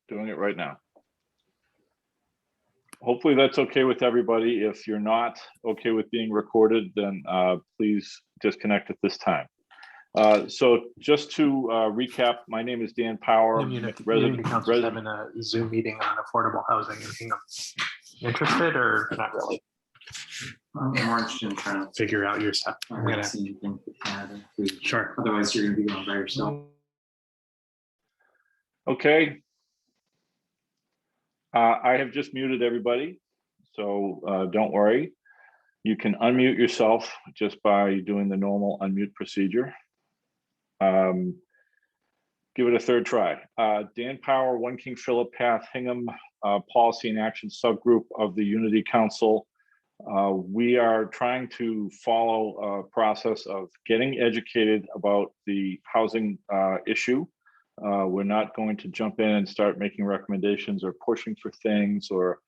Doing it right now. Hopefully that's okay with everybody. If you're not okay with being recorded, then please disconnect at this time. So just to recap, my name is Dan Power. Community Council's having a Zoom meeting on affordable housing in Hingham. Interested or not really? I'm more interested in trying to Figure out your stuff. I'm gonna see anything with Canada. Sure. Otherwise, you're gonna be going by yourself. Okay. I have just muted everybody, so don't worry. You can unmute yourself just by doing the normal unmute procedure. Give it a third try. Dan Power, 1 King Philip Path, Hingham Policy and Action Subgroup of the Unity Council. We are trying to follow a process of getting educated about the housing issue. We're not going to jump in and start making recommendations or pushing for things or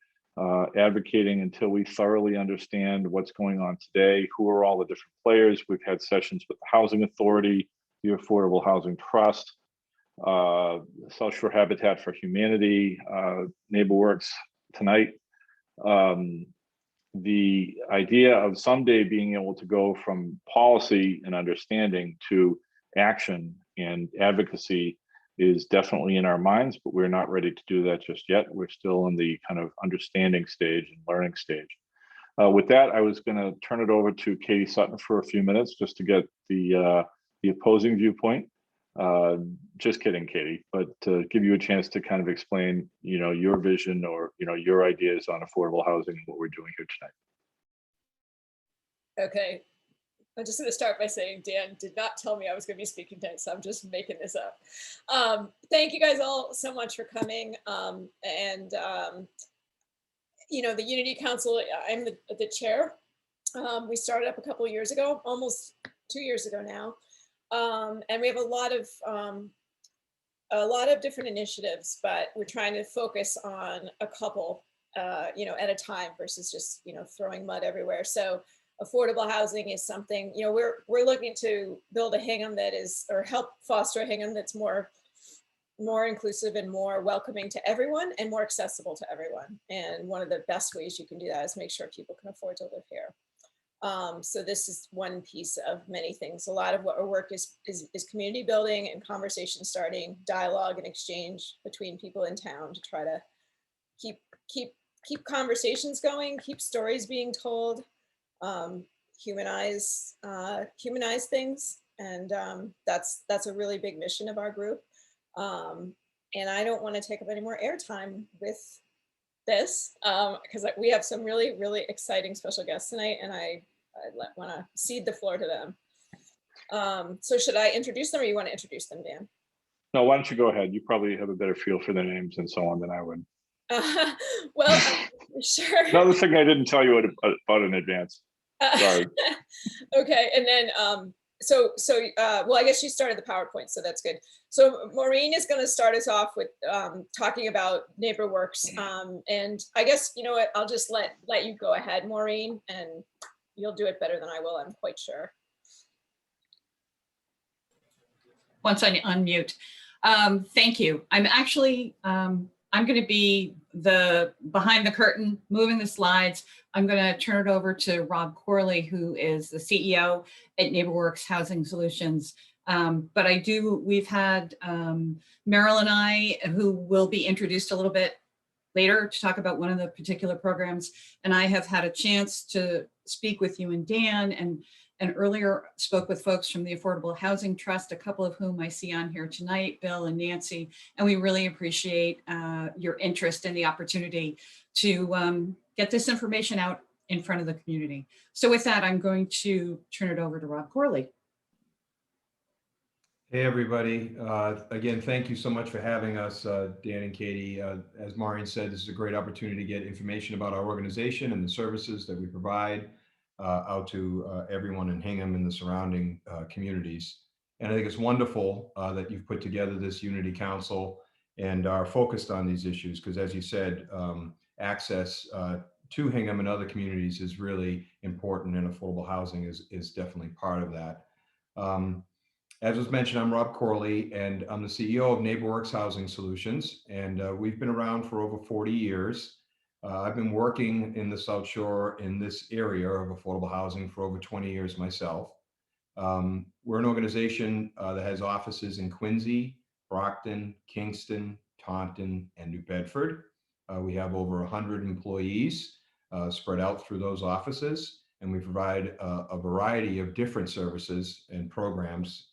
advocating until we thoroughly understand what's going on today, who are all the different players. We've had sessions with the Housing Authority, the Affordable Housing Trust, South Shore Habitat for Humanity, NeighborWorks tonight. The idea of someday being able to go from policy and understanding to action and advocacy is definitely in our minds, but we're not ready to do that just yet. We're still in the kind of understanding stage and learning stage. With that, I was going to turn it over to Katie Sutton for a few minutes just to get the opposing viewpoint. Just kidding, Katie, but to give you a chance to kind of explain, your vision or, your ideas on affordable housing and what we're doing here tonight. Okay. I'm just going to start by saying Dan did not tell me I was going to be speaking today, so I'm just making this up. Thank you guys all so much for coming. The Unity Council, I'm the chair. We started up a couple of years ago, almost 2 years ago now. And we have a lot of different initiatives, but we're trying to focus on a couple, at a time versus just, throwing mud everywhere. So affordable housing is something, we're looking to build a Hingham that is, or help foster a Hingham that's more inclusive and more welcoming to everyone and more accessible to everyone. And one of the best ways you can do that is make sure people can afford to live here. So this is one piece of many things. A lot of what our work is community building and conversation starting, dialogue and exchange between people in town to try to keep conversations going, keep stories being told, humanize things. And that's a really big mission of our group. And I don't want to take up any more airtime with this because we have some really, really exciting special guests tonight, and I want to cede the floor to them. So should I introduce them or you want to introduce them, Dan? No, why don't you go ahead? You probably have a better feel for their names and so on than I would. Well, sure. Another thing I didn't tell you about in advance. Sorry. Okay, and then well, I guess you started the PowerPoint, so that's good. So Maureen is going to start us off with talking about NeighborWorks, and I guess you know what? I'll just let you go ahead, Maureen, and you'll do it better than I will. I'm quite sure. Once I unmute, thank you. I'm actually I'm going to be the behind the curtain, moving the slides. I'm going to turn it over to Rob Corley, who is the CEO at NeighborWorks Housing Solutions. But we've had Meryl and I, who will be introduced a little bit later to talk about one of the particular programs. And I have had a chance to speak with you and Dan, and earlier spoke with folks from the Affordable Housing Trust, a couple of whom I see on here tonight, Bill and Nancy. And we really appreciate your interest in the opportunity to get this information out in front of the community. So with that, I'm going to turn it over to Rob Corley. Hey, everybody. Again, thank you so much for having us, Dan and Katie. As Maureen said, this is a great opportunity to get information about our organization and the services that we provide out to everyone in Hingham and the surrounding communities. And I think it's wonderful that you've put together this Unity Council and are focused on these issues, because as you said, access to Hingham and other communities is really important, and affordable housing is definitely part of that. As was mentioned, I'm Rob Corley, and I'm the CEO of NeighborWorks Housing Solutions, and we've been around for over 40 years. I've been working in the South Shore in this area of affordable housing for over 20 years myself. We're an organization that has offices in Quincy, Brockton, Kingston, Taunton, and New Bedford. We have over 100 employees spread out through those offices, and we provide a variety of different services and programs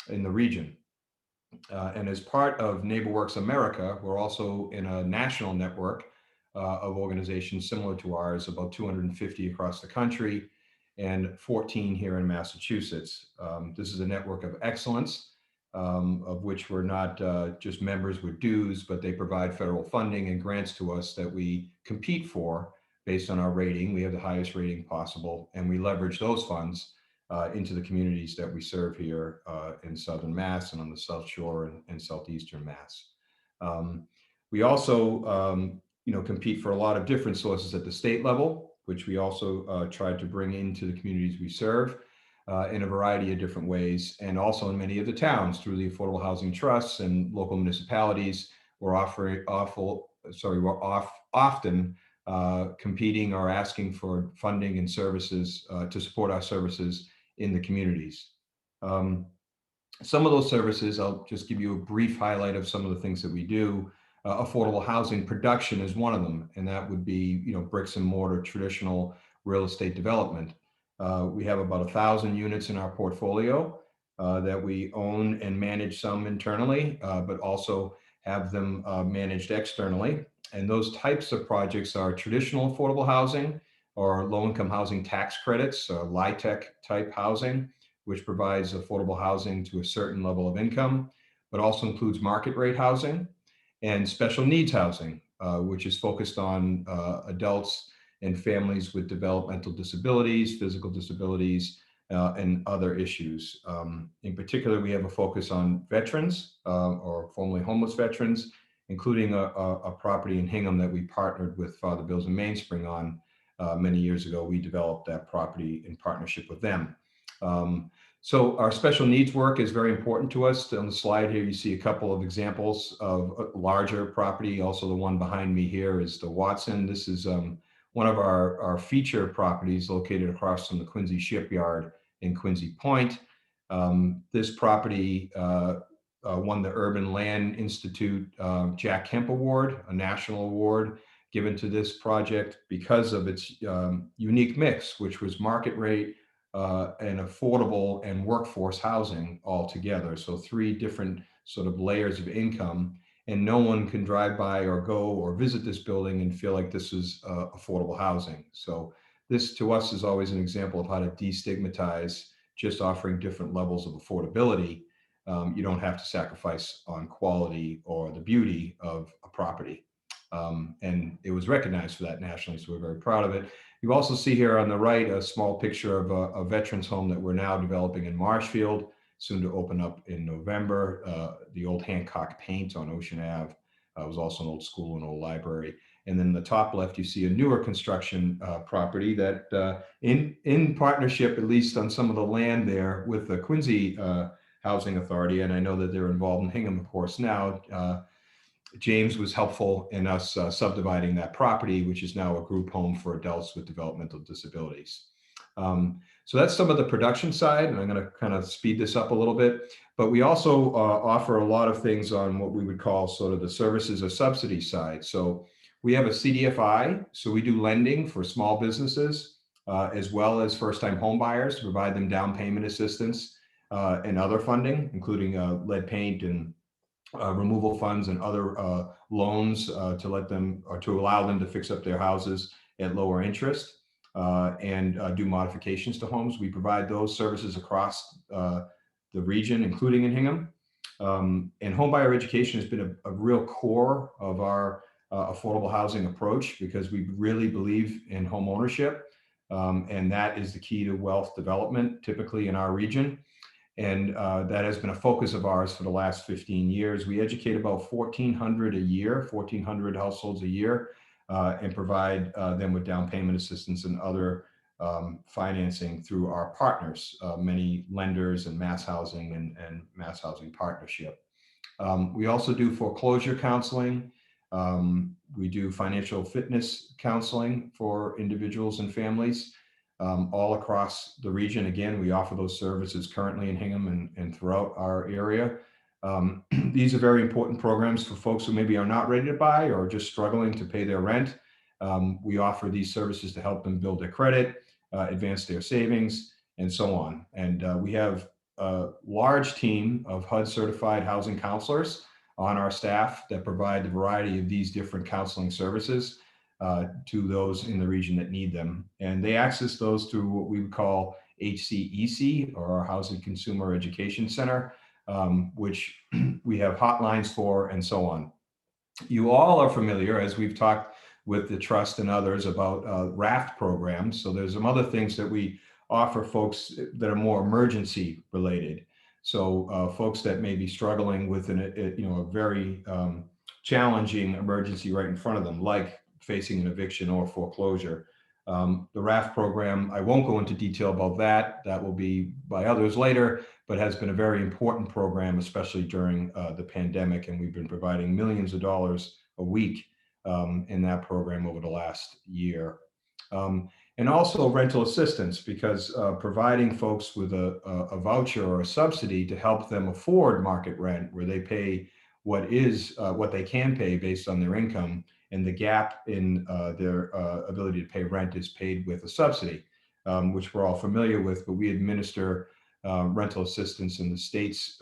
in the region. And as part of NeighborWorks America, we're also in a national network of organizations similar to ours, about 250 across the country and 14 here in Massachusetts. This is a network of excellence, of which we're not just members with dues, but they provide federal funding and grants to us that we compete for based on our rating. We have the highest rating possible, and we leverage those funds into the communities that we serve here in Southern Mass and on the South Shore and Southeastern Mass. We also compete for a lot of different sources at the state level, which we also try to bring into the communities we serve in a variety of different ways, and also in many of the towns through the Affordable Housing Trusts and local municipalities. We're often competing or asking for funding and services to support our services in the communities. Some of those services, I'll just give you a brief highlight of some of the things that we do. Affordable housing production is one of them, and that would be, bricks and mortar, traditional real estate development. We have about 1,000 units in our portfolio that we own and manage, some internally, but also have them managed externally. And those types of projects are traditional affordable housing or low-income housing tax credits, LIHTC type housing, which provides affordable housing to a certain level of income, but also includes market rate housing, and special needs housing, which is focused on adults and families with developmental disabilities, physical disabilities, and other issues. In particular, we have a focus on veterans or formerly homeless veterans, including a property in Hingham that we partnered with Father Bills and Mainspring on many years ago. We developed that property in partnership with them. So our special needs work is very important to us. On the slide here, you see a couple of examples of a larger property. Also, the one behind me here is the Watson. This is one of our feature properties located across from the Quincy Shipyard in Quincy Point. This property won the Urban Land Institute Jack Kemp Award, a national award given to this project because of its unique mix, which was market rate and affordable and workforce housing all together. So 3 different sort of layers of income, and no one can drive by or go or visit this building and feel like this is affordable housing. So this to us is always an example of how to destigmatize just offering different levels of affordability. You don't have to sacrifice on quality or the beauty of a property. And it was recognized for that nationally, so we're very proud of it. You also see here on the right a small picture of a veterans home that we're now developing in Marshfield, soon to open up in November. The old Hancock Paint on Ocean Ave was also an old school and old library. And then the top left, you see a newer construction property that in partnership, at least on some of the land there, with the Quincy Housing Authority, and I know that they're involved in Hingham, of course, now. James was helpful in us subdividing that property, which is now a group home for adults with developmental disabilities. So that's some of the production side, and I'm going to kind of speed this up a little bit. But we also offer a lot of things on what we would call sort of the services or subsidy side. So we have a CDFI, so we do lending for small businesses as well as first-time home buyers to provide them down payment assistance and other funding, including lead paint and removal funds and other loans to let them or to allow them to fix up their houses at lower interest and do modifications to homes. We provide those services across the region, including in Hingham. And home buyer education has been a real core of our affordable housing approach because we really believe in home ownership. And that is the key to wealth development, typically in our region. And that has been a focus of ours for the last 15 years. We educate about 1,400 a year, 1,400 households a year, and provide them with down payment assistance and other financing through our partners, many lenders and Mass Housing and Mass Housing Partnership. We also do foreclosure counseling. We do financial fitness counseling for individuals and families all across the region. Again, we offer those services currently in Hingham and throughout our area. These are very important programs for folks who maybe are not ready to buy or just struggling to pay their rent. We offer these services to help them build their credit, advance their savings, and so on. And we have a large team of HUD certified housing counselors on our staff that provide the variety of these different counseling services to those in the region that need them. And they access those through what we would call HCEC, or our Housing Consumer Education Center, which we have hotlines for and so on. You all are familiar, as we've talked with the trust and others, about RAFT programs. So there's some other things that we offer folks that are more emergency related. So folks that may be struggling with a very challenging emergency right in front of them, like facing an eviction or foreclosure. The RAFT program, I won't go into detail about that. That will be by others later, but has been a very important program, especially during the pandemic. And we've been providing millions of dollars a week in that program over the last year. And also rental assistance, because providing folks with a voucher or a subsidy to help them afford market rent, where they pay what they can pay based on their income, and the gap in their ability to pay rent is paid with a subsidy, which we're all familiar with, but we administer rental assistance in the state's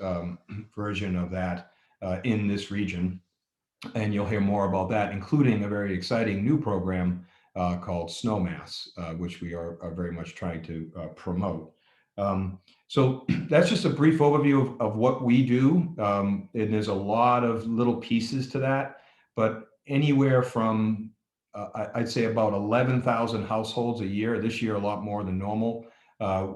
version of that in this region. And you'll hear more about that, including a very exciting new program called SNOMass, which we are very much trying to promote. So that's just a brief overview of what we do. And there's a lot of little pieces to that, but anywhere from, I'd say about 11,000 households a year, this year a lot more than normal.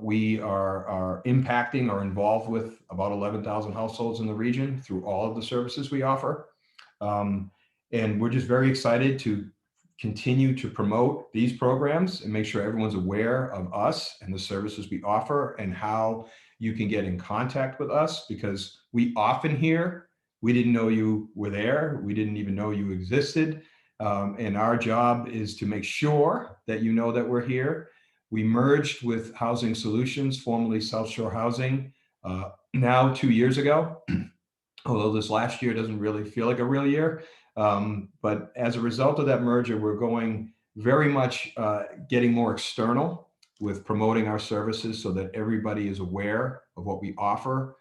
We are impacting or involved with about 11,000 households in the region through all of the services we offer. And we're just very excited to continue to promote these programs and make sure everyone's aware of us and the services we offer and how you can get in contact with us, because we often hear, we didn't know you were there, we didn't even know you existed. And our job is to make sure that you know that we're here. We merged with Housing Solutions, formerly South Shore Housing, now 2 years ago, although this last year doesn't really feel like a real year. But as a result of that merger, we're going very much getting more external with promoting our services so that everybody is aware of what we offer,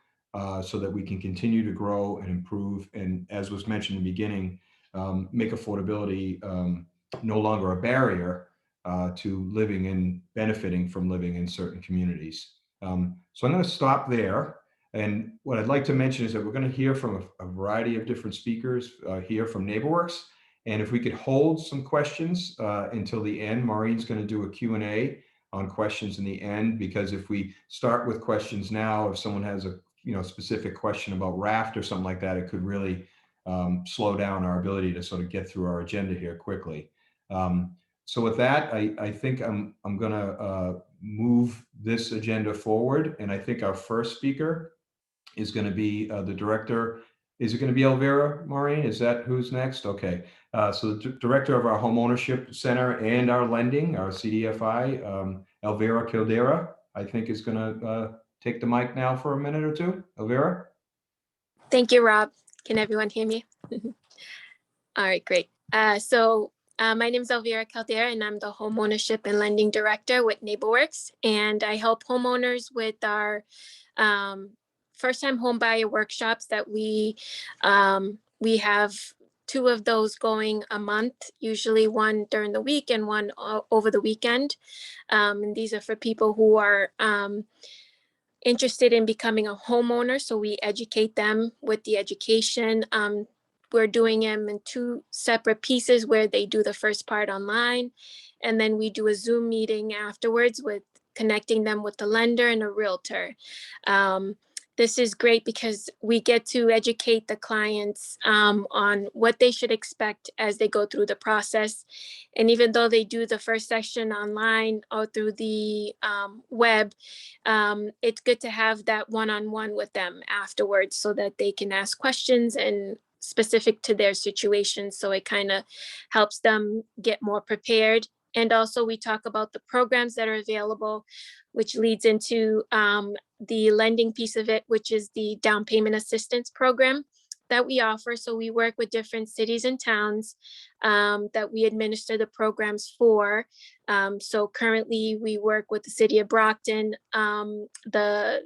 so that we can continue to grow and improve. And as was mentioned in the beginning, make affordability no longer a barrier to living and benefiting from living in certain communities. So I'm going to stop there. And what I'd like to mention is that we're going to hear from a variety of different speakers here from NeighborWorks. And if we could hold some questions until the end, Maureen's going to do a Q&A on questions in the end, because if we start with questions now, if someone has a specific question about RAFT or something like that, it could really slow down our ability to sort of get through our agenda here quickly. So with that, I think I'm going to move this agenda forward. And I think our first speaker is going to be the director. Is it going to be Elvira, Maureen? Is that who's next? Okay. So the director of our Home Ownership Center and our lending, our CDFI, Elvira Caldera, I think is going to take the mic now for a minute or two. Elvira? Thank you, Rob. Can everyone hear me? All right, great. My name is Elvira Caldera, and I'm the Home Ownership and Lending Director with NeighborWorks. And I help homeowners with our first-time home buyer workshops that we have 2 of those going a month, usually one during the week and one over the weekend. And these are for people who are interested in becoming a homeowner. So we educate them with the education. We're doing them in 2 separate pieces where they do the first part online, and then we do a Zoom meeting afterwards with connecting them with the lender and a realtor. this is great because we get to educate the clients on what they should expect as they go through the process. And even though they do the first session online or through the web, it's good to have that one-on-one with them afterwards so that they can ask questions and specific to their situation. So it kind of helps them get more prepared. And also we talk about the programs that are available, which leads into the lending piece of it, which is the down payment assistance program that we offer. So we work with different cities and towns that we administer the programs for. So currently we work with the city of Brockton, the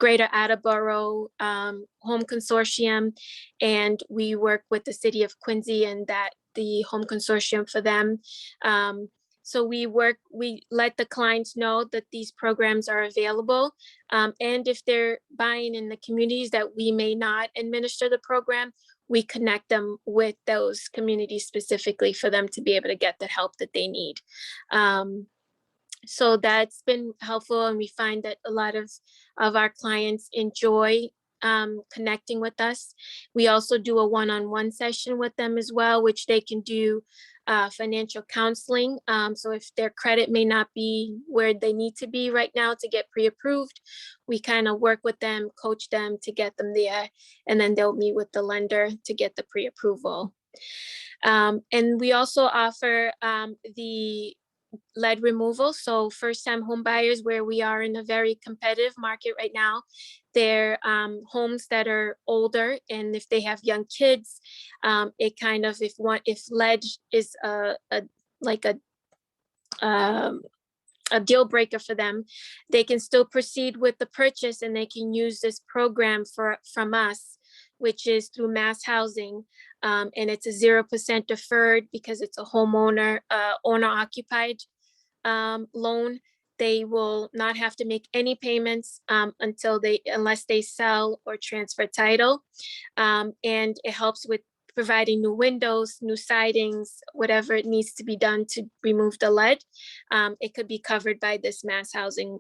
Greater Attleboro Home Consortium, and we work with the city of Quincy and the home consortium for them. So we let the clients know that these programs are available. And if they're buying in the communities that we may not administer the program, we connect them with those communities specifically for them to be able to get the help that they need. So that's been helpful, and we find that a lot of our clients enjoy connecting with us. We also do a one-on-one session with them as well, which they can do financial counseling. So if their credit may not be where they need to be right now to get pre-approved, we kind of work with them, coach them to get them there, and then they'll meet with the lender to get the pre-approval. And we also offer the lead removal. So first-time home buyers, where we are in a very competitive market right now, they're homes that are older, and if they have young kids, it kind of, if lead is a deal breaker for them, they can still proceed with the purchase, and they can use this program from us, which is through Mass Housing. And it's a 0% deferred because it's a homeowner, owner-occupied loan. They will not have to make any payments unless they sell or transfer title. And it helps with providing new windows, new sidings, whatever it needs to be done to remove the lead. It could be covered by this Mass Housing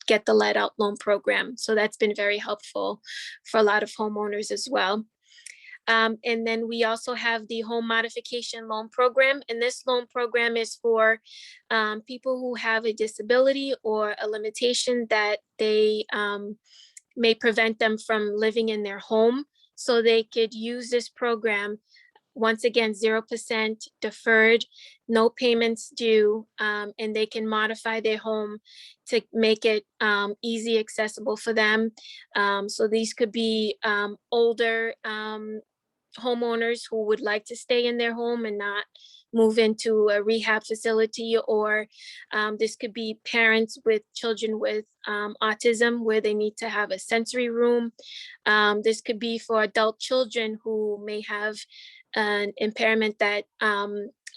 Get the Lead Out loan program. So that's been very helpful for a lot of homeowners as well. And then we also have the home modification loan program. And this loan program is for people who have a disability or a limitation that they may prevent them from living in their home. So they could use this program, once again, 0% deferred, no payments due, and they can modify their home to make it easy accessible for them. So these could be older homeowners who would like to stay in their home and not move into a rehab facility, or this could be parents with children with autism where they need to have a sensory room. This could be for adult children who may have an impairment that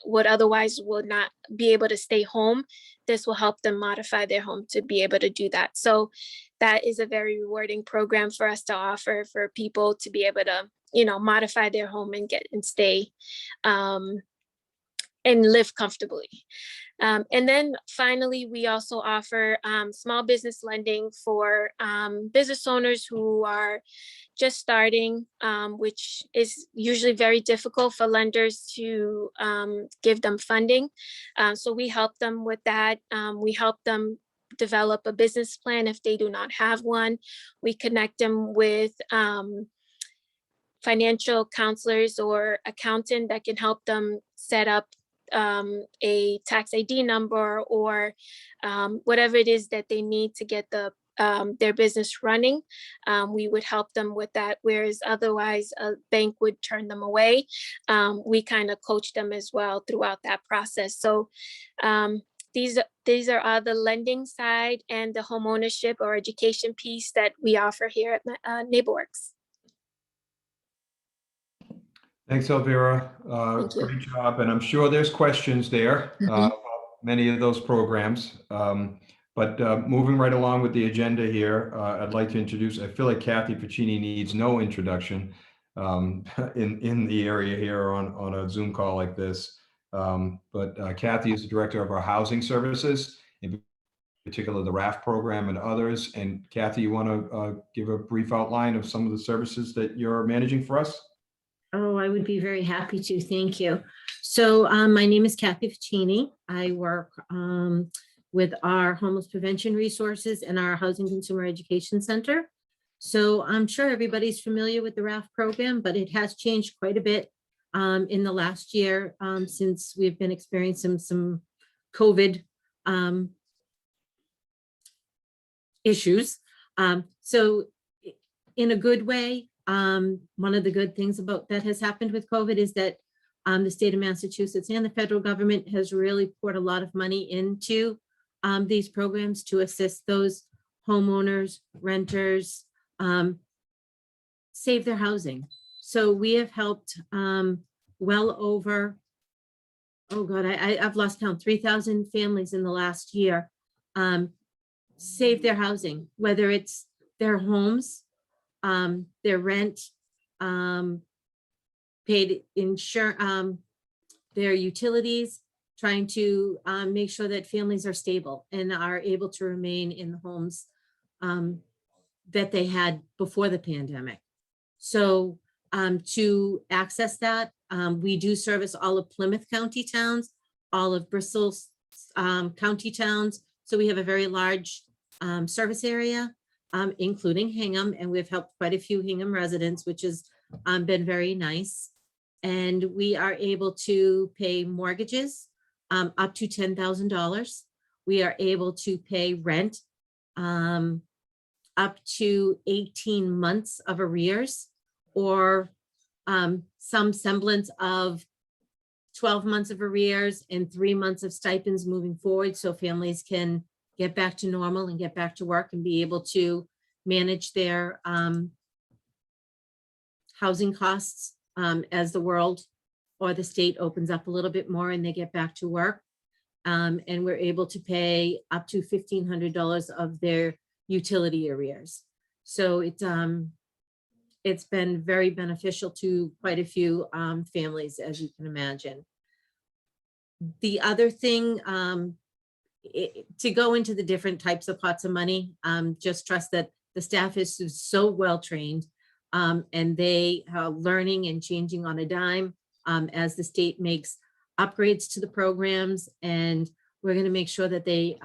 would otherwise would not be able to stay home. This will help them modify their home to be able to do that. So that is a very rewarding program for us to offer for people to be able to, modify their home and stay and live comfortably. And then finally, we also offer small business lending for business owners who are just starting, which is usually very difficult for lenders to give them funding. So we help them with that. We help them develop a business plan if they do not have one. We connect them with financial counselors or accountant that can help them set up a tax ID number or whatever it is that they need to get their business running. We would help them with that, whereas otherwise a bank would turn them away. We kind of coach them as well throughout that process. So these are all the lending side and the home ownership or education piece that we offer here at NeighborWorks. Thanks, Elvira. Thank you. Great job. And I'm sure there's questions there about many of those programs. But moving right along with the agenda here, I'd like to introduce, I feel like Kathy Puccini needs no introduction in the area here on a Zoom call like this. But Kathy is the director of our housing services. And particular the RAFT program and others. And Kathy, you want to give a brief outline of some of the services that you're managing for us? Oh, I would be very happy to. Thank you. So my name is Kathy Ficini. I work with our homeless prevention resources and our Housing Consumer Education Center. So I'm sure everybody's familiar with the RAFT program, but it has changed quite a bit in the last year since we've been experiencing some COVID issues. So in a good way, one of the good things about that has happened with COVID is that the state of Massachusetts and the federal government has really poured a lot of money into these programs to assist those homeowners, renters, save their housing. So we have helped well over, oh God, I've lost count, 3,000 families in the last year save their housing, whether it's their homes, their rent, paid insurance, their utilities, trying to make sure that families are stable and are able to remain in the homes that they had before the pandemic. So to access that, we do service all of Plymouth County towns, all of Bristol's county towns. So we have a very large service area, including Hingham, and we've helped quite a few Hingham residents, which has been very nice. And we are able to pay mortgages up to $10,000. We are able to pay rent up to 18 months of arrears, or some semblance of 12 months of arrears and 3 months of stipends moving forward, so families can get back to normal and get back to work and be able to manage their housing costs as the world or the state opens up a little bit more and they get back to work. And we're able to pay up to $1,500 of their utility arrears. So it's been very beneficial to quite a few families, as you can imagine. The other thing, to go into the different types of pots of money, just trust that the staff is so well trained and they are learning and changing on a dime as the state makes upgrades to the programs, and we're going to make sure that they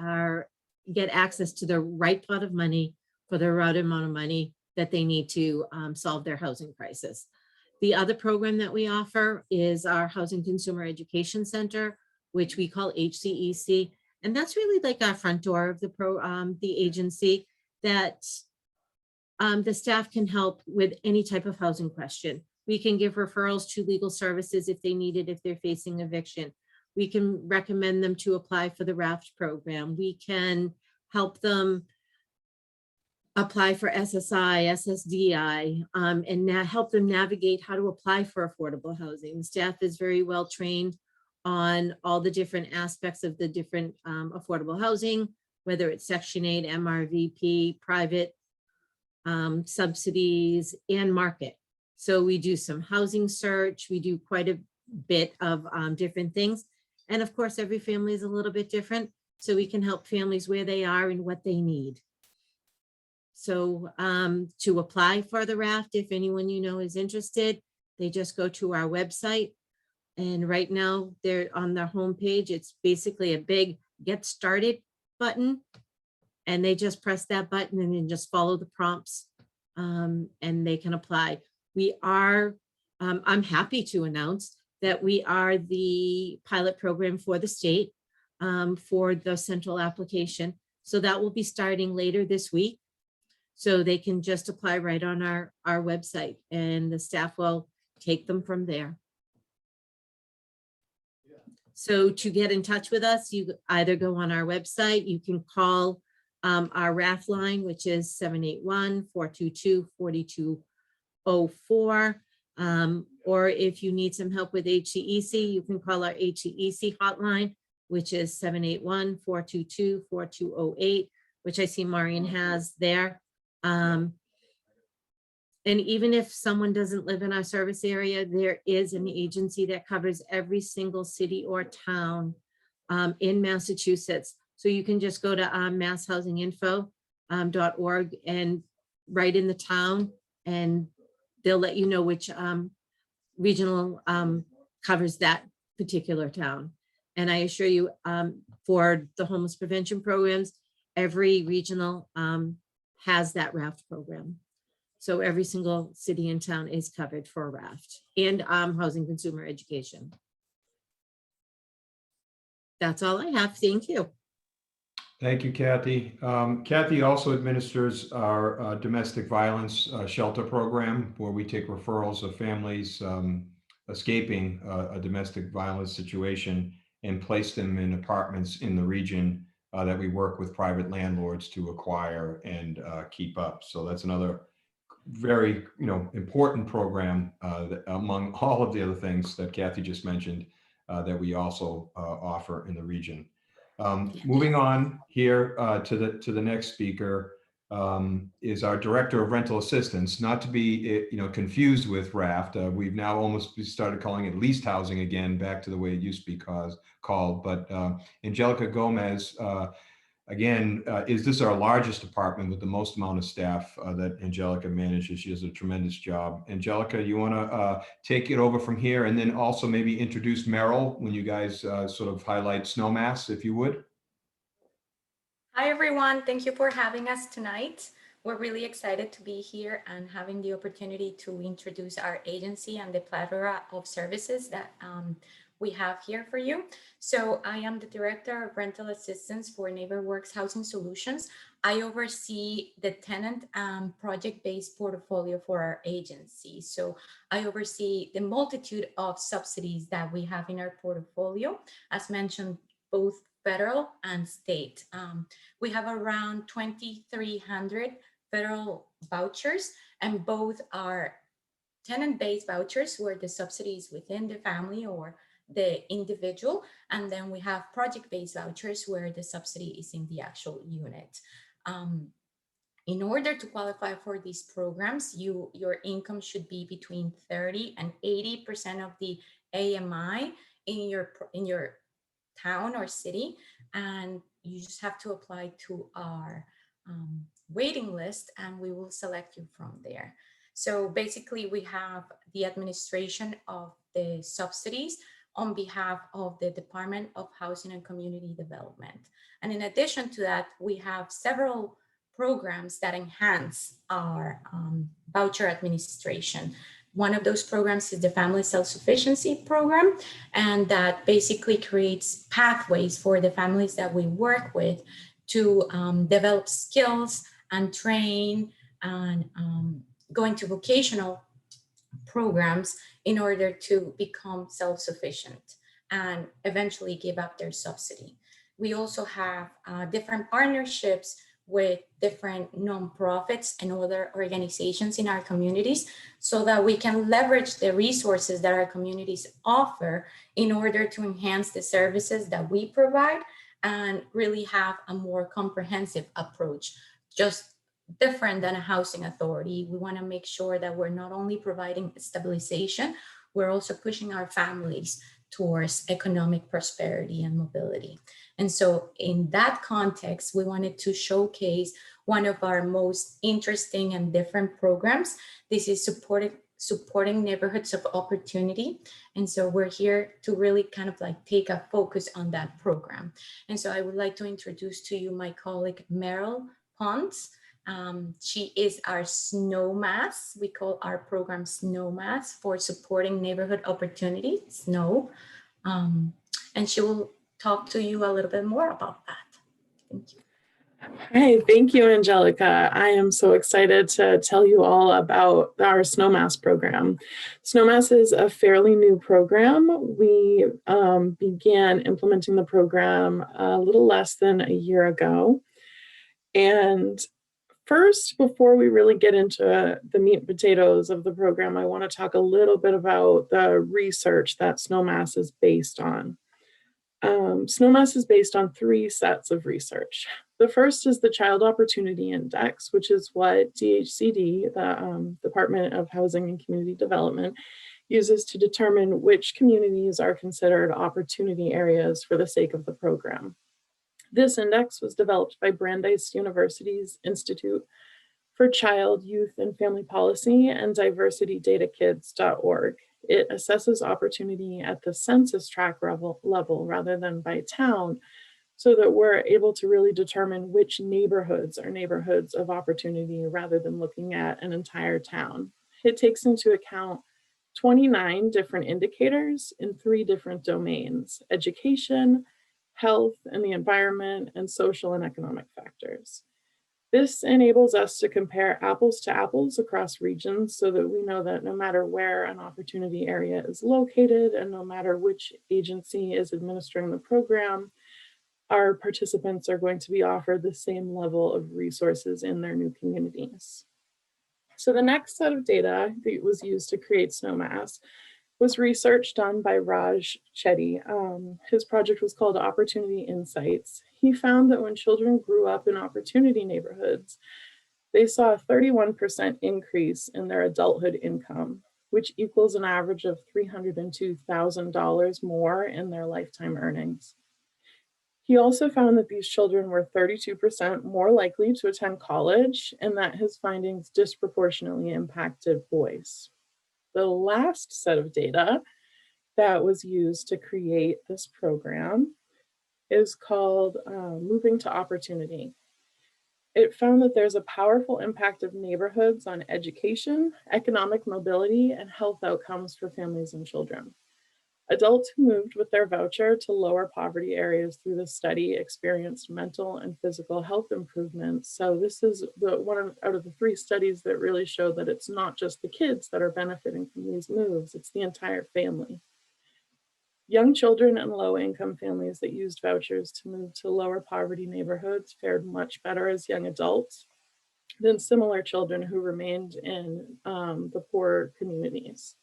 get access to the right pot of money for the right amount of money that they need to solve their housing crisis. The other program that we offer is our Housing Consumer Education Center, which we call HCEC. And that's really like our front door of the agency, that the staff can help with any type of housing question. We can give referrals to legal services if they need it, if they're facing eviction. We can recommend them to apply for the RAFT program. We can help them apply for SSI, SSDI, and help them navigate how to apply for affordable housing. The staff is very well trained on all the different aspects of the different affordable housing, whether it's Section 8, MRVP, private subsidies, and market. So we do some housing search. We do quite a bit of different things. And of course, every family is a little bit different. So we can help families where they are and what they need. So to apply for the RAFT, if anyone you know is interested, they just go to our website. And right now they're on their homepage. It's basically a big get started button. And they just press that button and then just follow the prompts and they can apply. We are, I'm happy to announce that we are the pilot program for the state for the central application. So that will be starting later this week. So they can just apply right on our website and the staff will take them from there. So to get in touch with us, you either go on our website, you can call our RAFT line, which is 781-422-4204. Or if you need some help with HCEC, you can call our HCEC hotline, which is 781-422-4208, which I see Maureen has there. And even if someone doesn't live in our service area, there is an agency that covers every single city or town in Massachusetts. So you can just go to masshousinginfo.org and write in the town, and they'll let you know which regional covers that particular town. And I assure you, for the homeless prevention programs, every regional has that raft program. So every single city and town is covered for a raft, and housing consumer education. That's all I have. Thank you. Thank you, Kathy. Kathy also administers our domestic violence shelter program, where we take referrals of families escaping a domestic violence situation and place them in apartments in the region that we work with private landlords to acquire and keep up. So that's another very important program that, among all of the other things that Kathy just mentioned, that we also offer in the region. Moving on here to the next speaker is our Director of Rental Assistance, not to be confused with RAFT. We've now almost started calling it leased housing again, back to the way it used to be called. But Angelica Gomez, again, is this our largest department with the most amount of staff that Angelica manages. She does a tremendous job. Angelica, you want to take it over from here, and then also maybe introduce Merrill when you guys sort of highlight SNOMass, if you would. Hi, everyone. Thank you for having us tonight. We're really excited to be here and having the opportunity to introduce our agency and the plethora of services that we have here for you. So I am the Director of Rental Assistance for NeighborWorks Housing Solutions. I oversee the tenant and project-based portfolio for our agency. So I oversee the multitude of subsidies that we have in our portfolio, as mentioned, both federal and state. We have around 2,300 federal vouchers, and both are tenant-based vouchers where the subsidy is within the family or the individual, and then we have project-based vouchers where the subsidy is in the actual unit. In order to qualify for these programs, your income should be between 30 and 80% of the AMI in your town or city, and you just have to apply to our waiting list, and we will select you from there. So basically, we have the administration of the subsidies on behalf of the Department of Housing and Community Development. And in addition to that, we have several programs that enhance our voucher administration. One of those programs is the Family Self-Sufficiency Program, and that basically creates pathways for the families that we work with to develop skills and train and go into vocational programs in order to become self-sufficient and eventually give up their subsidy. We also have different partnerships with different nonprofits and other organizations in our communities so that we can leverage the resources that our communities offer in order to enhance the services that we provide and really have a more comprehensive approach, just different than a housing authority. We want to make sure that we're not only providing stabilization, we're also pushing our families towards economic prosperity and mobility. And so in that context, we wanted to showcase one of our most interesting and different programs. This is supporting neighborhoods of opportunity. And so we're here to really kind of like take a focus on that program. And so I would like to introduce to you my colleague, Merrill Ponce. She is our SNOMass. We call our program SNOMass for supporting neighborhood opportunity, SNO. And she will talk to you a little bit more about that. Thank you. Hey, thank you, Angelica. I am so excited to tell you all about our SNOMass program. SNOMass is a fairly new program. We began implementing the program a little less than a year ago. And first, before we really get into the meat and potatoes of the program, I want to talk a little bit about the research that SNOMass is based on. SNOMass is based on 3 sets of research. The first is the Child Opportunity Index, which is what DHCD, the Department of Housing and Community Development, uses to determine which communities are considered opportunity areas for the sake of the program. This index was developed by Brandeis University's Institute for Child, Youth, and Family Policy and diversityDataKids.org. It assesses opportunity at the census tract level rather than by town, so that we're able to really determine which neighborhoods are neighborhoods of opportunity rather than looking at an entire town. It takes into account 29 different indicators in 3 different domains: education, health, and the environment, and social and economic factors. This enables us to compare apples to apples across regions so that we know that no matter where an opportunity area is located and no matter which agency is administering the program, our participants are going to be offered the same level of resources in their new communities. So the next set of data that was used to create SNOMass was research done by Raj Chetty. His project was called Opportunity Insights. He found that when children grew up in opportunity neighborhoods, they saw a 31% increase in their adulthood income, which equals an average of $302,000 more in their lifetime earnings. He also found that these children were 32% more likely to attend college, and that his findings disproportionately impacted boys. The last set of data that was used to create this program is called Moving to Opportunity. It found that there's a powerful impact of neighborhoods on education, economic mobility, and health outcomes for families and children. Adults who moved with their voucher to lower poverty areas through the study experienced mental and physical health improvements. So this is one out of the 3 studies that really show that it's not just the kids that are benefiting from these moves, it's the entire family. Young children and low-income families that used vouchers to move to lower poverty neighborhoods fared much better as young adults than similar children who remained in the poor communities.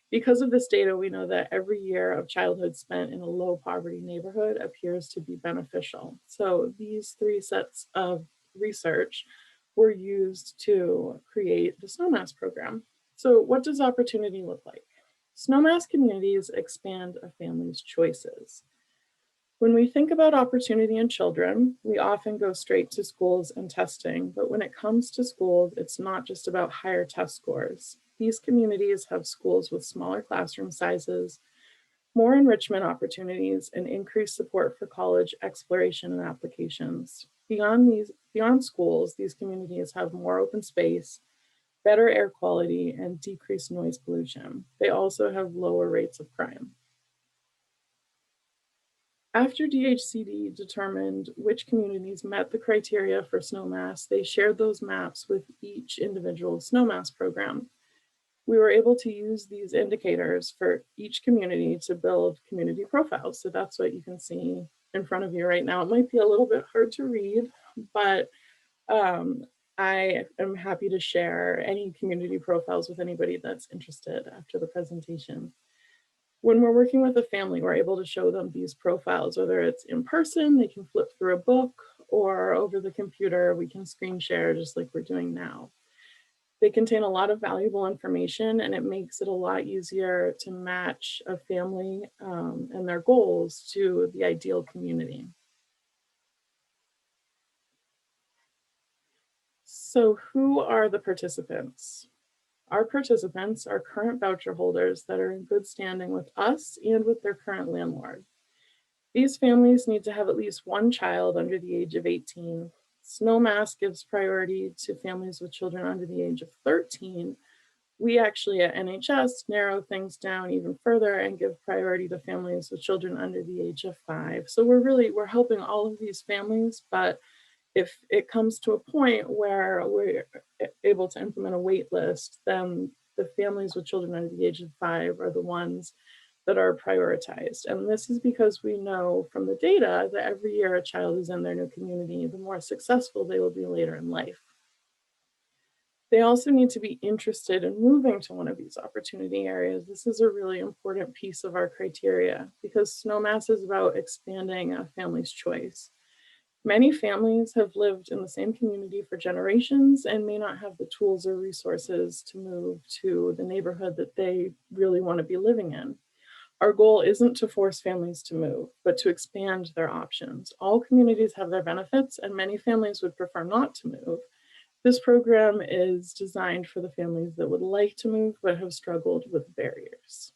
Because of this data, we know that every year of childhood spent in a low poverty neighborhood appears to be beneficial. So these 3 sets of research were used to create the SNOMass program. So what does opportunity look like? SNOMass communities expand a family's choices. When we think about opportunity in children, we often go straight to schools and testing, but when it comes to schools, it's not just about higher test scores. These communities have schools with smaller classroom sizes, more enrichment opportunities, and increased support for college exploration and applications. Beyond schools, these communities have more open space, better air quality, and decreased noise pollution. They also have lower rates of crime. After DHCD determined which communities met the criteria for SNOMass, they shared those maps with each individual SNOMass program. We were able to use these indicators for each community to build community profiles. So that's what you can see in front of you right now. It might be a little bit hard to read, but I am happy to share any community profiles with anybody that's interested after the presentation. When we're working with a family, we're able to show them these profiles, whether it's in person, they can flip through a book, or over the computer, we can screen share just like we're doing now. They contain a lot of valuable information, and it makes it a lot easier to match a family and their goals to the ideal community. So who are the participants? Our participants are current voucher holders that are in good standing with us and with their current landlord. These families need to have at least 1 child under the age of 18. SNOMass gives priority to families with children under the age of 13. We actually at NHS narrow things down even further and give priority to families with children under the age of 5. So we're helping all of these families, but if it comes to a point where we're able to implement a wait list, then the families with children under the age of 5 are the ones that are prioritized. And this is because we know from the data that every year a child is in their new community, the more successful they will be later in life. They also need to be interested in moving to one of these opportunity areas. This is a really important piece of our criteria because SNOMass is about expanding a family's choice. Many families have lived in the same community for generations and may not have the tools or resources to move to the neighborhood that they really want to be living in. Our goal isn't to force families to move, but to expand their options. All communities have their benefits, and many families would prefer not to move. This program is designed for the families that would like to move but have struggled with barriers.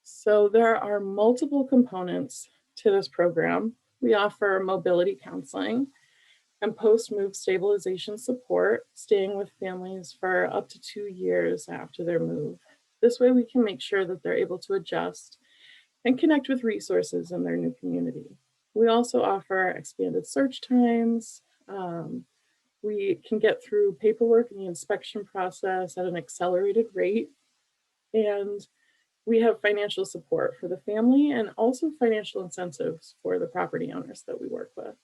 So there are multiple components to this program. We offer mobility counseling and post-move stabilization support, staying with families for up to 2 years after their move. This way we can make sure that they're able to adjust and connect with resources in their new community. We also offer expanded search times. We can get through paperwork and the inspection process at an accelerated rate. And we have financial support for the family and also financial incentives for the property owners that we work with.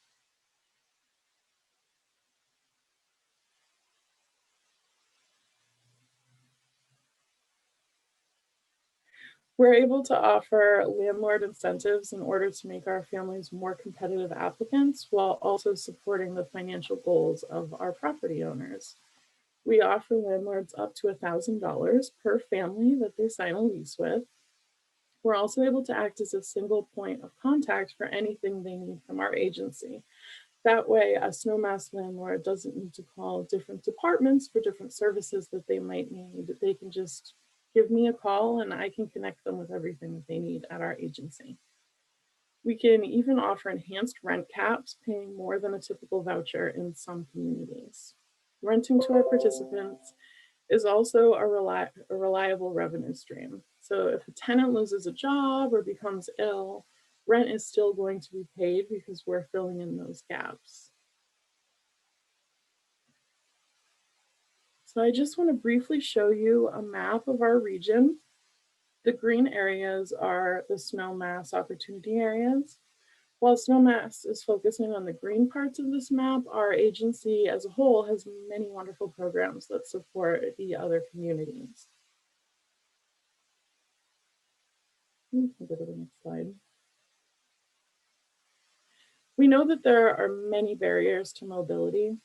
We're able to offer landlord incentives in order to make our families more competitive applicants while also supporting the financial goals of our property owners. We offer landlords up to $1,000 per family that they sign a lease with. We're also able to act as a single point of contact for anything they need from our agency. That way, a SNOMass landlord doesn't need to call different departments for different services that they might need. They can just give me a call and I can connect them with everything that they need at our agency. We can even offer enhanced rent caps, paying more than a typical voucher in some communities. Renting to our participants is also a reliable revenue stream. So if a tenant loses a job or becomes ill, rent is still going to be paid because we're filling in those gaps. So I just want to briefly show you a map of our region. The green areas are the SNOMass opportunity areas. While SNOMass is focusing on the green parts of this map, our agency as a whole has many wonderful programs that support the other communities. We can go to the next slide. We know that there are many barriers to mobility.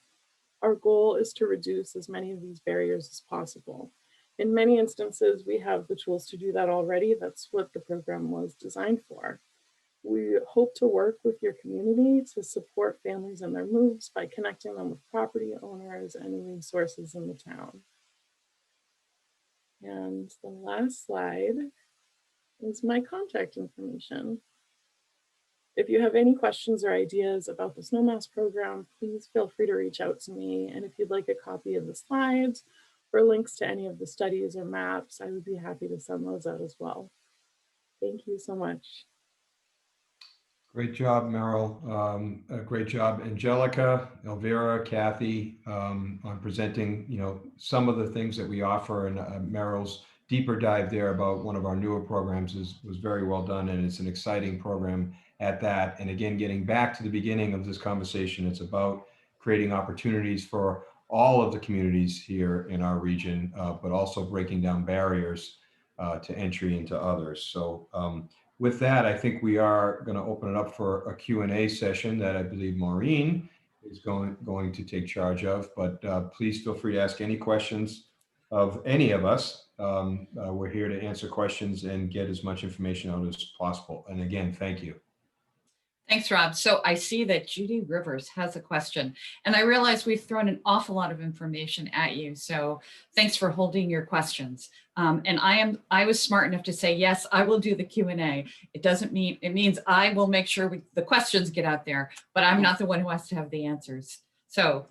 Our goal is to reduce as many of these barriers as possible. In many instances, we have the tools to do that already. That's what the program was designed for. We hope to work with your community to support families in their moves by connecting them with property owners and resources in the town. And the last slide is my contact information. If you have any questions or ideas about the SNOMass program, please feel free to reach out to me. And if you'd like a copy of the slides or links to any of the studies or maps, I would be happy to send those out as well. Thank you so much. Great job, Meryl. Great job, Angelica, Elvira, Kathy, on presenting, some of the things that we offer, and Meryl's deeper dive there about one of our newer programs was very well done, and it's an exciting program at that. And again, getting back to the beginning of this conversation, it's about creating opportunities for all of the communities here in our region, but also breaking down barriers to entry into others. So with that, I think we are going to open it up for a Q&A session that I believe Maureen is going to take charge of, but please feel free to ask any questions of any of us. We're here to answer questions and get as much information out as possible. And again, thank you. Thanks, Rob. So I see that Judy Rivers has a question, and I realize we've thrown an awful lot of information at you. So thanks for holding your questions. And I was smart enough to say, yes, I will do the Q&A. It means I will make sure the questions get out there, but I'm not the one who has to have the answers. So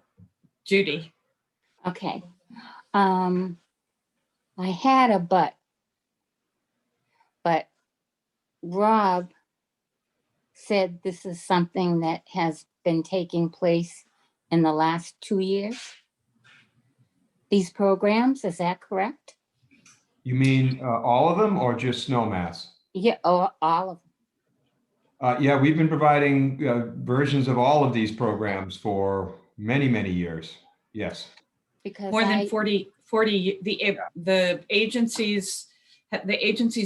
Judy. Okay. I had a but Rob said this is something that has been taking place in the last 2 years. These programs, is that correct? You mean all of them or just SNOMass? Yeah, all of them. Yeah, we've been providing versions of all of these programs for many, many years. Yes. Because more than 40, the agency's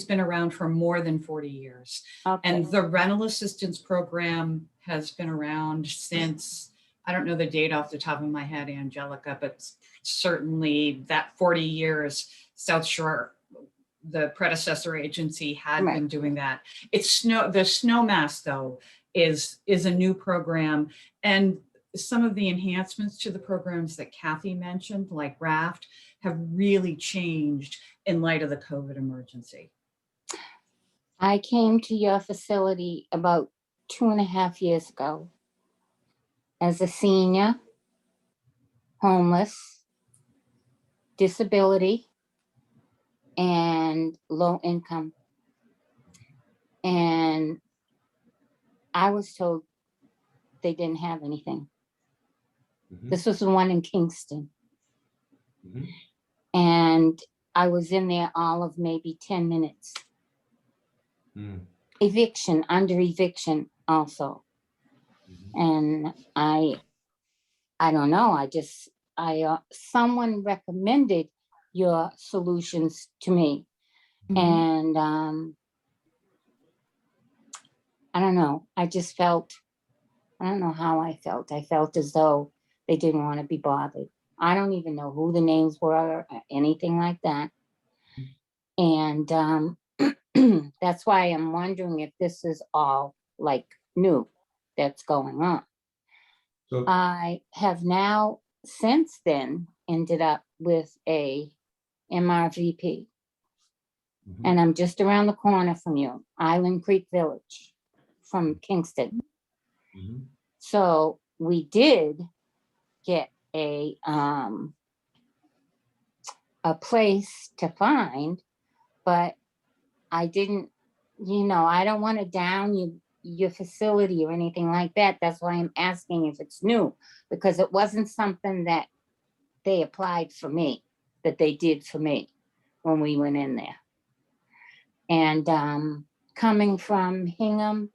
been around for more than 40 years. Okay. And the rental assistance program has been around since, I don't know the date off the top of my head, Angelica, but certainly that 40 years, South Shore the predecessor agency had Right. been doing that. The SNOMass though is a new program, and some of the enhancements to the programs that Kathy mentioned, like RAFT, have really changed in light of the COVID emergency. I came to your facility about 2.5 years ago as a senior, homeless, disability, and low income. And I was told they didn't have anything. Mhm. This was the one in Kingston. Mhm. And I was in there all of maybe 10 minutes. Mm. Eviction, under eviction also. Mhm. And I don't know, someone recommended your solutions to me. And I don't know, I don't know how I felt. I felt as though they didn't want to be bothered. I don't even know who the names were or anything like that. And that's why I'm wondering if this is all like new that's going on. So, I have now since then ended up with a MRVP. Mhm. And I'm just around the corner from you, Island Creek Village from Kingston. Mhm. So we did get a place to find, but I didn't, I don't want to down your facility or anything like that. That's why I'm asking if it's new, because it wasn't something that they applied for me, that they did for me when we went in there. And coming from Hingham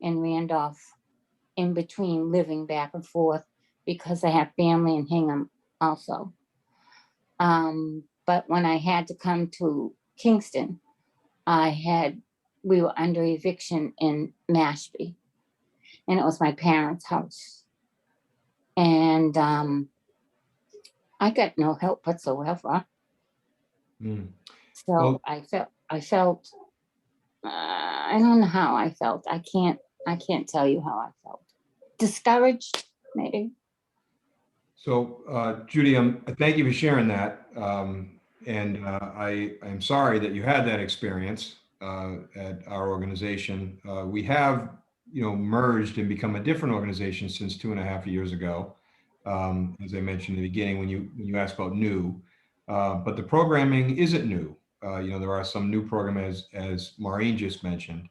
and Randolph, in between, living back and forth because I have family in Hingham also. But when I had to come to Kingston, we were under eviction in Mashpee, and it was my parents' house. And I got no help whatsoever. Mm. So Well- I felt, I don't know how I felt. I can't tell you how I felt. Discouraged, maybe. So, Judy, thank you for sharing that. And I'm sorry that you had that experience at our organization. We have, merged and become a different organization since 2.5 years ago. As I mentioned in the beginning, when you asked about new, but the programming isn't new. There are some new programs, as Maureen just mentioned.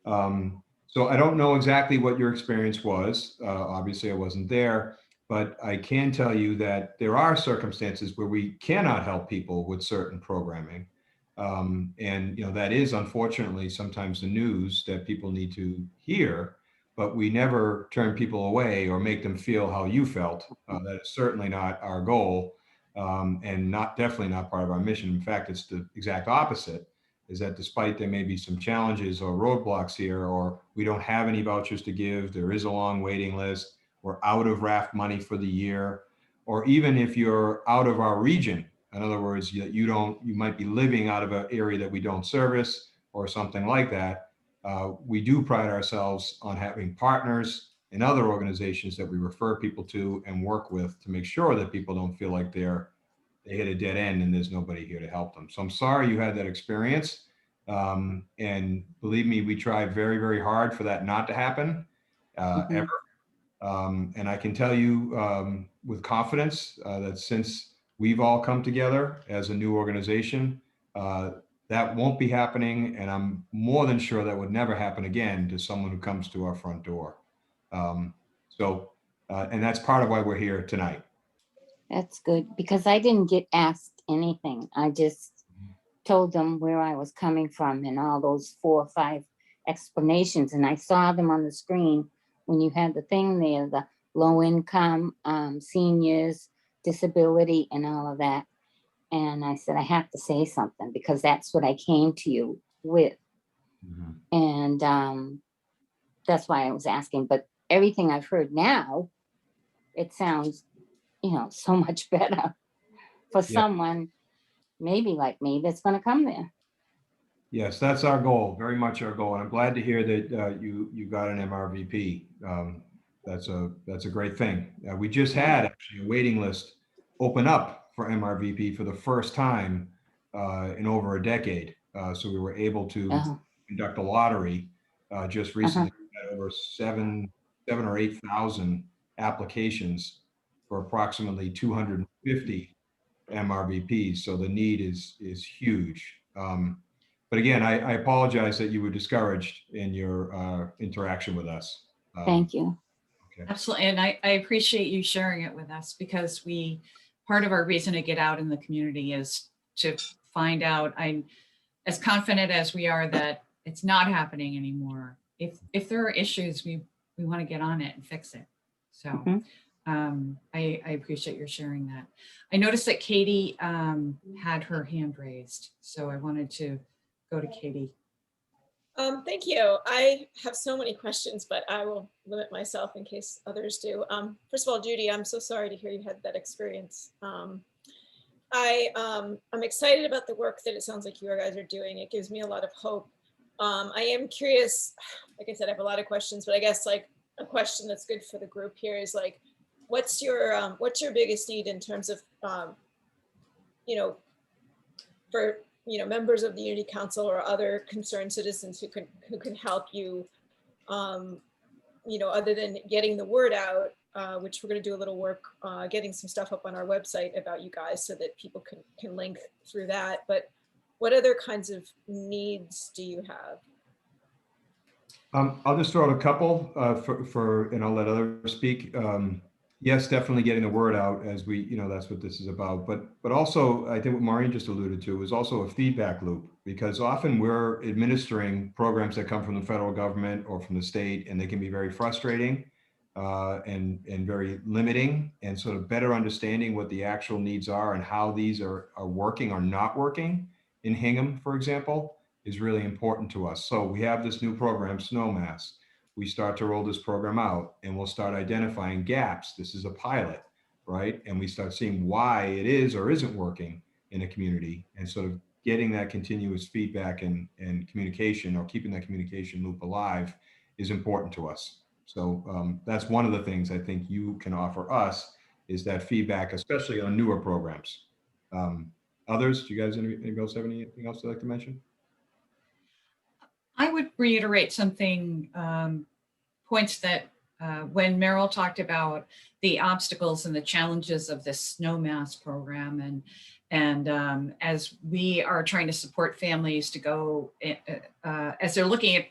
So I don't know exactly what your experience was. Obviously, I wasn't there. But I can tell you that there are circumstances where we cannot help people with certain programming. And that is unfortunately sometimes the news that people need to hear, but we never turn people away or make them feel how you felt. That is certainly not our goal, and definitely not part of our mission. In fact, it's the exact opposite, is that despite there may be some challenges or roadblocks here, or we don't have any vouchers to give, there is a long waiting list, we're out of RAFT money for the year, or even if you're out of our region, in other words, you might be living out of an area that we don't service or something like that, we do pride ourselves on having partners in other organizations that we refer people to and work with to make sure that people don't feel like they hit a dead end and there's nobody here to help them. So I'm sorry you had that experience. And believe me, we try very, very hard for that not to happen ever. And I can tell you with confidence that since we've all come together as a new organization, that won't be happening. And I'm more than sure that would never happen again to someone who comes to our front door. And that's part of why we're here tonight. That's good, because I didn't get asked anything. I just told them where I was coming from and all those 4 or 5 explanations. And I saw them on the screen when you had the thing there, the low income, seniors, disability, and all of that. And I said, I have to say something because that's what I came to you with. And that's why I was asking. But everything I've heard now, it sounds, so much better for someone maybe like me that's going to come there. Yes, that's our goal, very much our goal. And I'm glad to hear that you got an MRVP. That's a great thing. We just had actually a waiting list open up for MRVP for the first time in over a decade. So we were able to conduct a lottery just recently. We had over seven or 8,000 applications for approximately 250 MRVPs. So the need is huge. But again, I apologize that you were discouraged in your interaction with us. Thank you. Okay. Absolutely. And I appreciate you sharing it with us, because part of our reason to get out in the community is to find out. I'm as confident as we are that it's not happening anymore. If there are issues, we want to get on it and fix it. So I appreciate your sharing that. I noticed that Katie had her hand raised, so I wanted to go to Katie. Thank you. I have so many questions, but I will limit myself in case others do. First of all, Judy, I'm so sorry to hear you had that experience. I'm excited about the work that it sounds like you guys are doing. It gives me a lot of hope. I am curious, like I said, I have a lot of questions, but I guess like a question that's good for the group here is like, what's your biggest need in terms of, for members of the Unity Council or other concerned citizens who can help you, other than getting the word out, which we're going to do a little work getting some stuff up on our website about you guys so that people can link through that. But what other kinds of needs do you have? I'll just throw out a couple and I'll let others speak. Yes, definitely getting the word out, as that's what this is about. But also, I think what Maureen just alluded to is also a feedback loop, because often we're administering programs that come from the federal government or from the state, and they can be very frustrating and very limiting, and sort of better understanding what the actual needs are and how these are working or not working in Hingham, for example, is really important to us. So we have this new program, SNOMass. We start to roll this program out, and we'll start identifying gaps. This is a pilot, right? And we start seeing why it is or isn't working in a community, and sort of getting that continuous feedback and communication, or keeping that communication loop alive, is important to us. So that's one of the things I think you can offer us, is that feedback, especially on newer programs. Others, do you guys, anybody else have anything else they'd like to mention? I would reiterate something, points that when Meryl talked about the obstacles and the challenges of this SNOMass program, and as we are trying to support families to go, as they're looking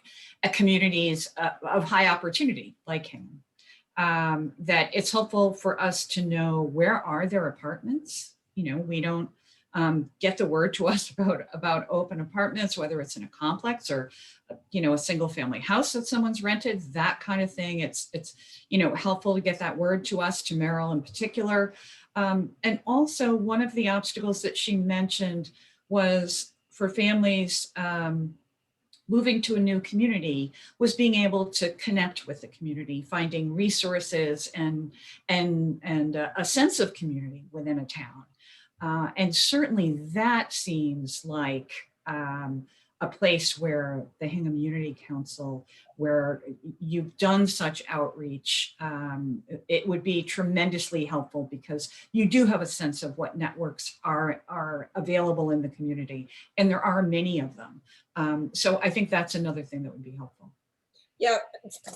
at communities of high opportunity like Hingham, that it's helpful for us to know, where are their apartments? We don't get the word to us about open apartments, whether it's in a complex or a single family house that someone's rented, that kind of thing. It's helpful to get that word to us, to Meryl in particular. And also, one of the obstacles that she mentioned was for families moving to a new community, was being able to connect with the community, finding resources and a sense of community within a town. And certainly that seems like a place where the Hingham Unity Council, where you've done such outreach, it would be tremendously helpful, because you do have a sense of what networks are available in the community, and there are many of them. So I think that's another thing that would be helpful. Yeah,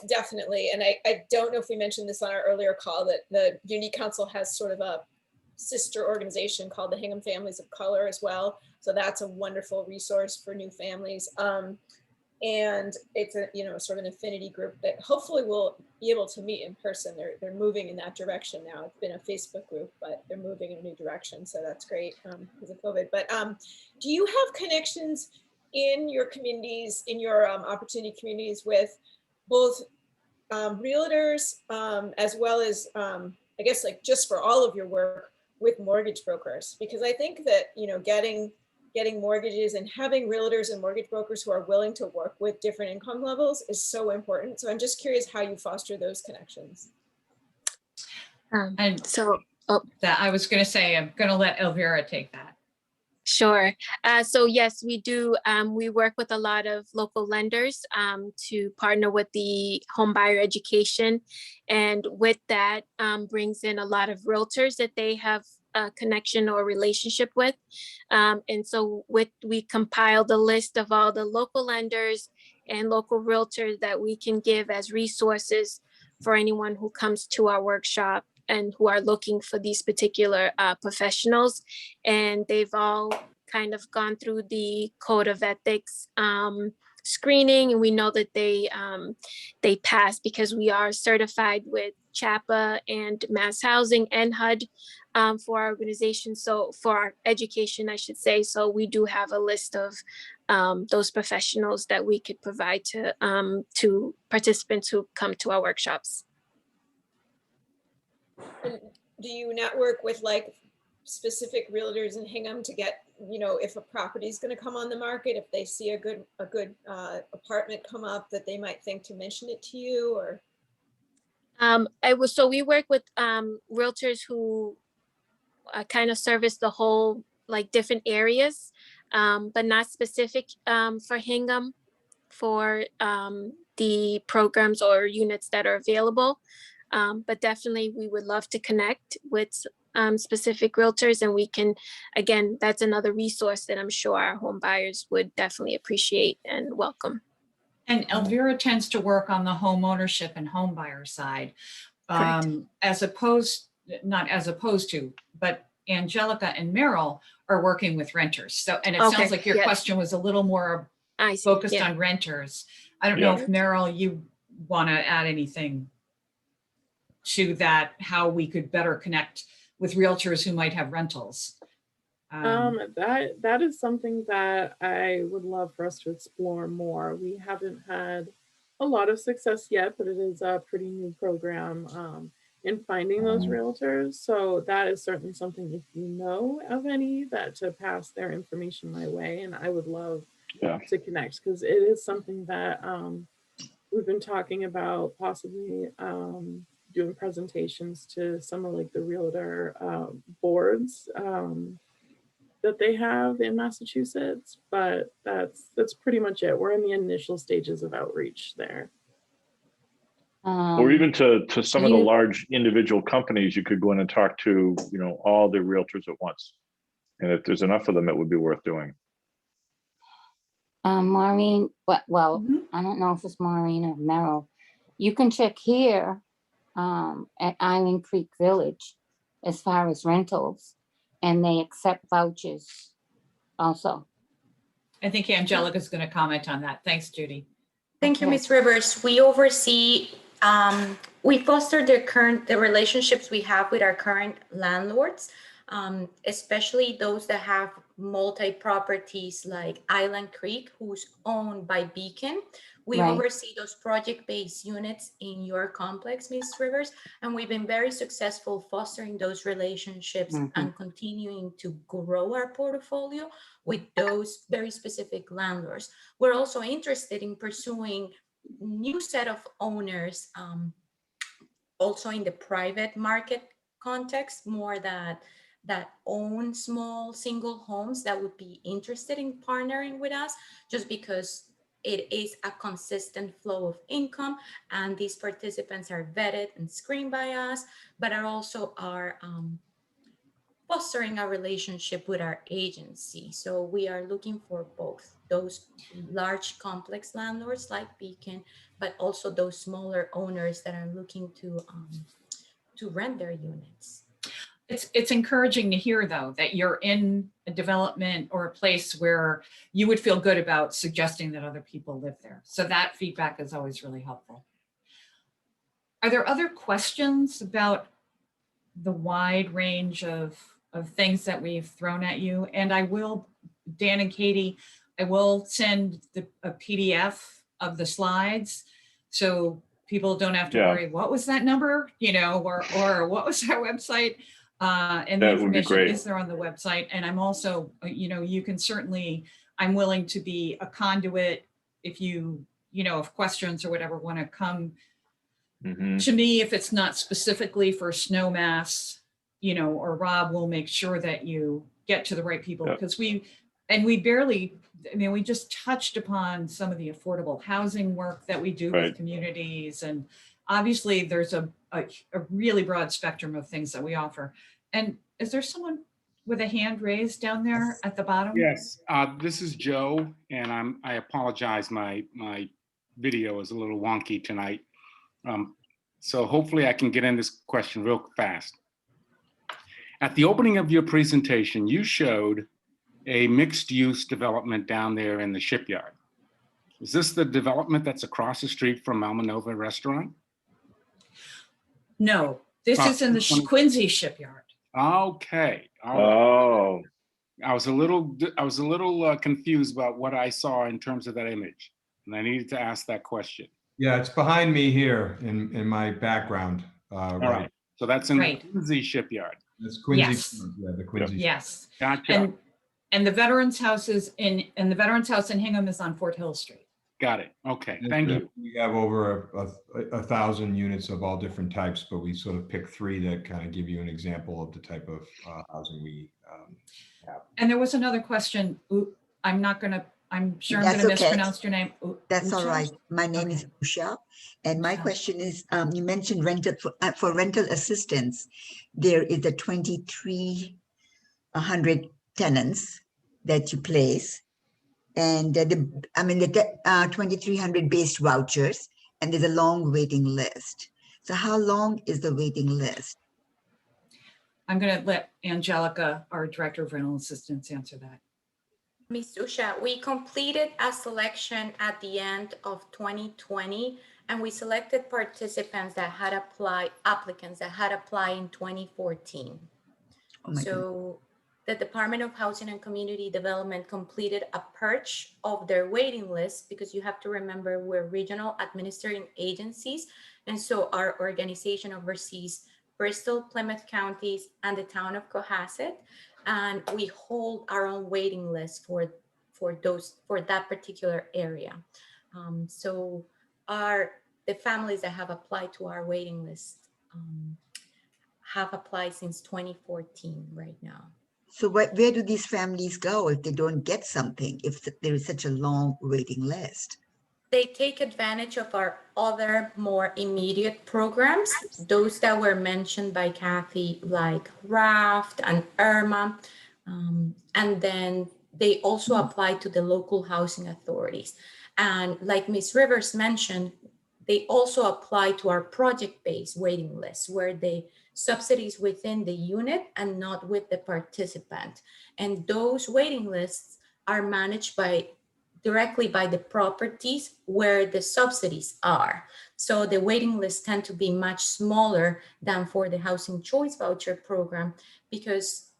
definitely. And I don't know if we mentioned this on our earlier call, that the Unity Council has sort of a sister organization called the Hingham Families of Color as well. So that's a wonderful resource for new families. And it's a sort of an affinity group that hopefully will be able to meet in person. They're moving in that direction now. It's been a Facebook group, but they're moving in a new direction. So that's great because of COVID. But do you have connections in your communities, in your opportunity communities, with both realtors as well as, I guess, like just for all of your work, with mortgage brokers? Because I think that, getting mortgages and having realtors and mortgage brokers who are willing to work with different income levels is so important. So I'm just curious how you foster those connections. That I was going to say, I'm going to let Elvira take that. Sure. So yes, we do. We work with a lot of local lenders to partner with the home buyer education. And with that brings in a lot of realtors that they have a connection or relationship with. And so we compiled a list of all the local lenders and local realtors that we can give as resources for anyone who comes to our workshop and who are looking for these particular professionals. And they've all kind of gone through the code of ethics screening, and we know that they pass because we are certified with CHAPA and Mass Housing and HUD for our organization. So for our education, I should say. So we do have a list of those professionals that we could provide to participants who come to our workshops. And do you network with like specific realtors in Hingham to get, if a property is going to come on the market, if they see a good apartment come up, that they might think to mention it to you? Or So we work with realtors who kind of service the whole, like, different areas, but not specific for Hingham for the programs or units that are available. But definitely we would love to connect with specific realtors, and we can, again, that's another resource that I'm sure our home buyers would definitely appreciate and welcome. And Elvira tends to work on the home ownership and home buyer side, not as opposed to, but Angelica and Meryl are working with renters. So, and it sounds like your question was a little more focused on renters. I don't know if Meryl, you want to add anything to that, how we could better connect with realtors who might have rentals. That is something that I would love for us to explore more. We haven't had a lot of success yet, but it is a pretty new program in finding those realtors. So that is certainly something, if you know of any, that to pass their information my way, and I would love to connect, because it is something that we've been talking about, possibly doing presentations to some of like the realtor boards that they have in Massachusetts, but that's pretty much it. We're in the initial stages of outreach there. Or even to some of the large individual companies, you could go in and talk to, all the realtors at once. And if there's enough of them, it would be worth doing. Maureen, well, I don't know if it's Maureen or Meryl. You can check here at Island Creek Village as far as rentals, and they accept vouchers also. I think Angelica's going to comment on that. Thanks, Judy. Thank you, Ms. Rivers. We oversee, we foster the relationships we have with our current landlords, especially those that have multi-properties like Island Creek, who's owned by Beacon. We oversee those project-based units in your complex, Ms. Rivers, and we've been very successful fostering those relationships and continuing to grow our portfolio with those very specific landlords. We're also interested in pursuing new set of owners, also in the private market context, more that own small single homes that would be interested in partnering with us, just because it is a consistent flow of income, and these participants are vetted and screened by us, but are also fostering a relationship with our agency. So we are looking for both those large complex landlords like Beacon, but also those smaller owners that are looking to rent their units. It's encouraging to hear, though, that you're in a development or a place where you would feel good about suggesting that other people live there. So that feedback is always really helpful. Are there other questions about the wide range of things that we've thrown at you? And I will, Dan and Katie, I will send a PDF of the slides, so people don't have to worry, what was that number, or what was our website? And the information is there on the website. And I'm also, you can certainly, I'm willing to be a conduit if you, if questions or whatever want to come to me, if it's not specifically for SNOMass, or Rob will make sure that you get to the right people, Yeah. because we barely, I mean, we just touched upon some of the affordable housing work that we do Right. with communities. And obviously there's a really broad spectrum of things that we offer. And is there someone with a hand raised down there at the bottom? Yes, this is Joe, and I apologize, my video is a little wonky tonight. So hopefully I can get in this question real fast. At the opening of your presentation, you showed a mixed-use development down there in the shipyard. Is this the development that's across the street from Almanova Restaurant? No, this is in the Quincy shipyard. Okay. All right. Oh, I was a little confused about what I saw in terms of that image, and I needed to ask that question. Yeah, it's behind me here in my background. All right. So that's in Right. the Quincy shipyard. That's Quincy. Yes. Yeah, the Quincy. Yes. Gotcha. And the Veterans House is and the Veterans House in Hingham is on Fort Hill Street. Got it. Okay. And Thank you. We have over 1,000 units of all different types, but we sort of pick 3 that kind of give you an example of the type of housing we have. And there was another question. I'm sure I'm That's gonna okay. mispronounce your name. That's all Usha? right. My name is Usha, and my Usha. question is, you mentioned rental for rental assistance. There is a 2,300 tenants that you place, and the 2,300 based vouchers, and there's a long waiting list. So how long is the waiting list? I'm gonna let Angelica, our Director of Rental Assistance, answer that. Ms. Usha, we completed a selection at the end of 2020, and we selected applicants that had applied in 2014. Oh my So the Department of Housing and Community Development completed a purge of their waiting list, because you have to remember we're regional administering agencies. And so our organization oversees Bristol, Plymouth counties, and the town of Cohasset. And we hold our own waiting list for that particular area. So the families that have applied to our waiting list have applied since 2014 right now. So where do these families go if they don't get something, if there is such a long waiting list? They take advantage of our other more immediate programs, those that were mentioned by Kathy, like RAFT and IRMA. And then they also apply to the local housing authorities. And like Ms. Rivers mentioned, they also apply to our project-based waiting list, where they subsidies within the unit and not with the participant. And those waiting lists are managed directly by the properties where the subsidies are. So the waiting lists tend to be much smaller than for the Housing Choice Voucher Program, because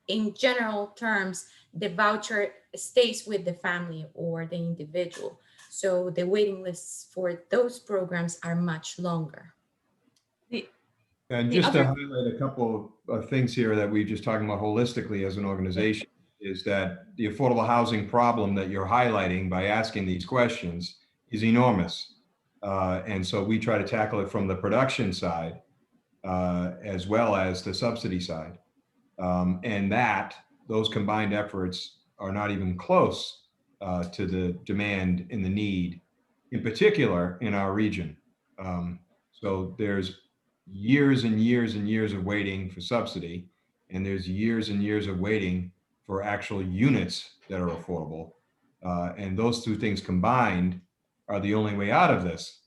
in general terms, the voucher stays with the family or the individual. So the waiting lists for those programs are much longer. And just to highlight a couple of things here that we're just talking about holistically as an organization, is that the affordable housing problem that you're highlighting by asking these questions is enormous. And so we try to tackle it from the production side as well as the subsidy side. And those combined efforts are not even close to the demand and the need, in particular in our region. So there's years and years and years of waiting for subsidy, and there's years and years of waiting for actual units that are affordable. And those 2 things combined are the only way out of this.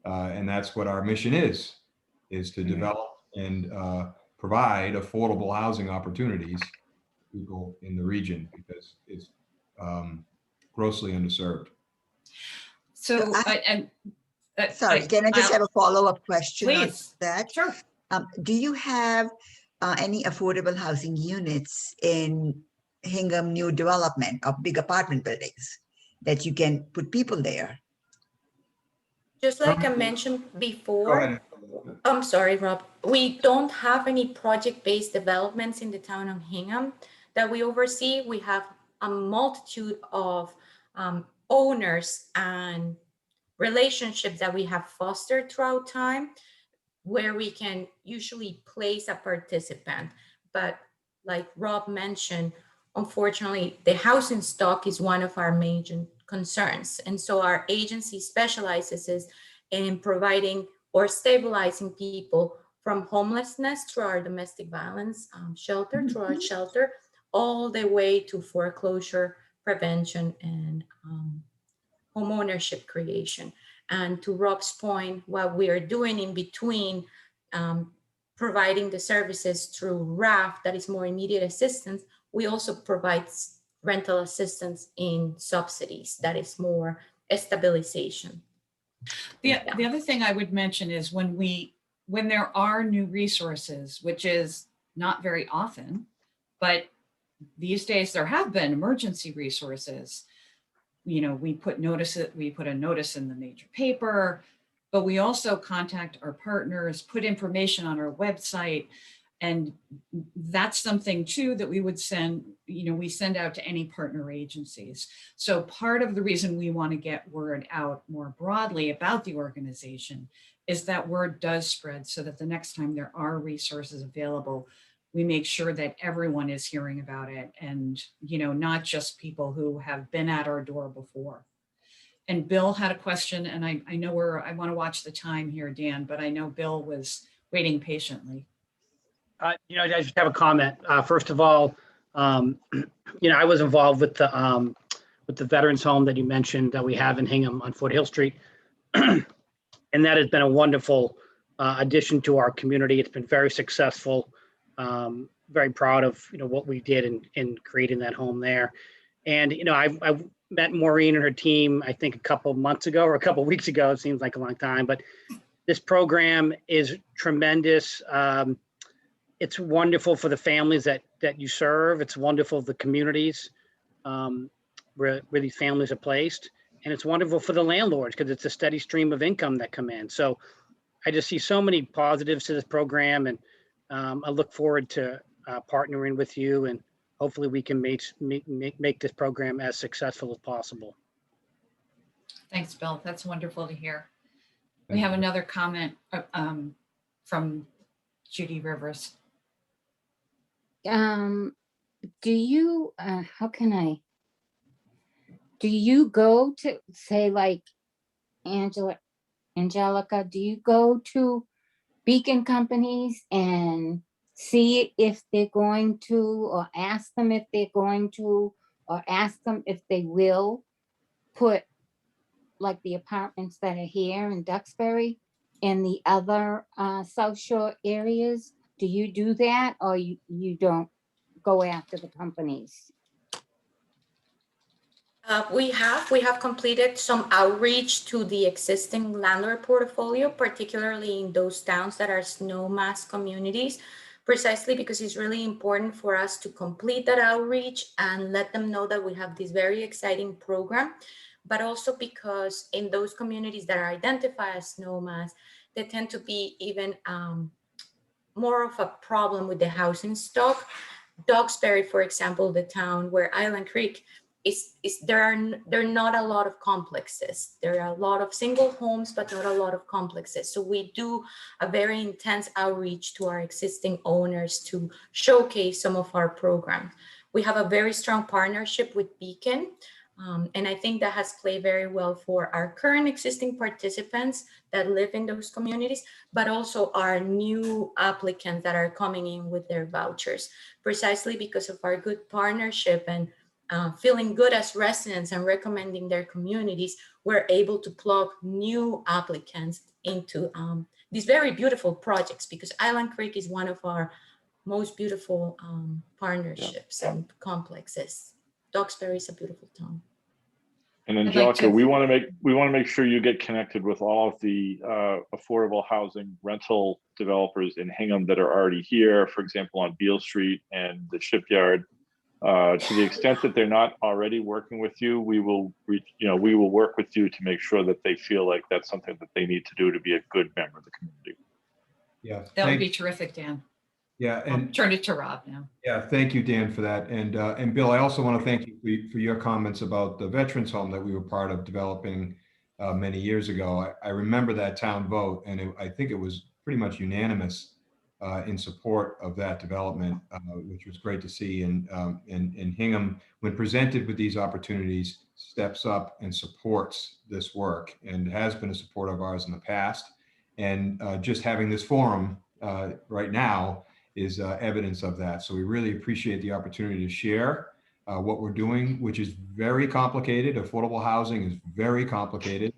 And that's what our mission is to develop and provide affordable housing opportunities to people in the region, because it's grossly underserved. So, Sorry, can I just have a follow-up question on please. that? Sure. Do you have any affordable housing units in Hingham new development of big apartment buildings that you can put people there? Just like I mentioned Go before, ahead. I'm sorry, Rob, we don't have any project-based developments in the town of Hingham that we oversee. We have a multitude of owners and relationships that we have fostered throughout time, where we can usually place a participant. But like Rob mentioned, unfortunately, the housing stock is one of our major concerns. And so our agency specializes in providing or stabilizing people from homelessness through our domestic violence shelter, through our shelter, all the way to foreclosure prevention and homeownership creation. And to Rob's point, what we are doing in between providing the services through RAF, that is more immediate assistance, we also provide rental assistance in subsidies, that is more stabilization. The other thing I would mention is when there are new resources, which is not very often, but these days there have been emergency resources. You know, we put a notice in the major paper, but we also contact our partners, put information on our website. And that's something too that we would send, we send out to any partner agencies. So part of the reason we want to get word out more broadly about the organization is that word does spread, so that the next time there are resources available, we make sure that everyone is hearing about it, and not just people who have been at our door before. And Bill had a question, and I know I want to watch the time here, Dan, but I know Bill was waiting patiently. I just have a comment. First of all, I was involved with the veterans home that you mentioned that we have in Hingham on Foothill Street. And that has been a wonderful addition to our community. It's been very successful. Very proud of, what we did in creating that home there. And, I've met Maureen and her team, I think a couple months ago or a couple weeks ago. It seems like a long time, but this program is tremendous. It's wonderful for the families that you serve. It's wonderful for the communities where these families are placed. And it's wonderful for the landlords because it's a steady stream of income that come in. So I just see so many positives to this program, and I look forward to partnering with you, and hopefully we can make this program as successful as possible. Thanks, Bill. That's wonderful to hear. We have another comment from Judy Rivers. Do you go to, say, like Angelica, do you go to beacon companies and see if they're going to, or ask them if they're going to, or ask them if they will put like the apartments that are here in Duxbury and the other South Shore areas? Do you do that, or you don't go after the companies? We have completed some outreach to the existing landlord portfolio, particularly in those towns that are SNOMass communities, precisely because it's really important for us to complete that outreach and let them know that we have this very exciting program, but also because in those communities that are identified as SNOMass, they tend to be even more of a problem with the housing stock. Duxbury, for example, the town where Island Creek there are not a lot of complexes. There are a lot of single homes, but not a lot of complexes. So we do a very intense outreach to our existing owners to showcase some of our programs. We have a very strong partnership with Beacon, and I think that has played very well for our current existing participants that live in those communities, but also our new applicants that are coming in with their vouchers, precisely because of our good partnership and feeling good as residents and recommending their communities. We're able to plug new applicants into these very beautiful projects, because Island Creek is one of our most beautiful partnerships and complexes. Duxbury is a beautiful town. And Angelica, we want to make sure you get connected with all of the affordable housing rental developers in Hingham that are already here, for example, on Beale Street and the Shipyard. To the extent that they're not already working with you, we will work with you to make sure that they feel like that's something that they need to do to be a good member of the community. Yeah, that would be terrific, Dan. Yeah, and I'll turn it to Rob now. Yeah, thank you, Dan, for that. And Bill, I also want to thank you for your comments about the veterans home that we were part of developing many years ago. I remember that town vote, and I think it was pretty much unanimous in support of that development, which was great to see. And Hingham, when presented with these opportunities, steps up and supports this work and has been a support of ours in the past. And just having this forum right now is evidence of that. So we really appreciate the opportunity to share what we're doing, which is very complicated. Affordable housing is very complicated.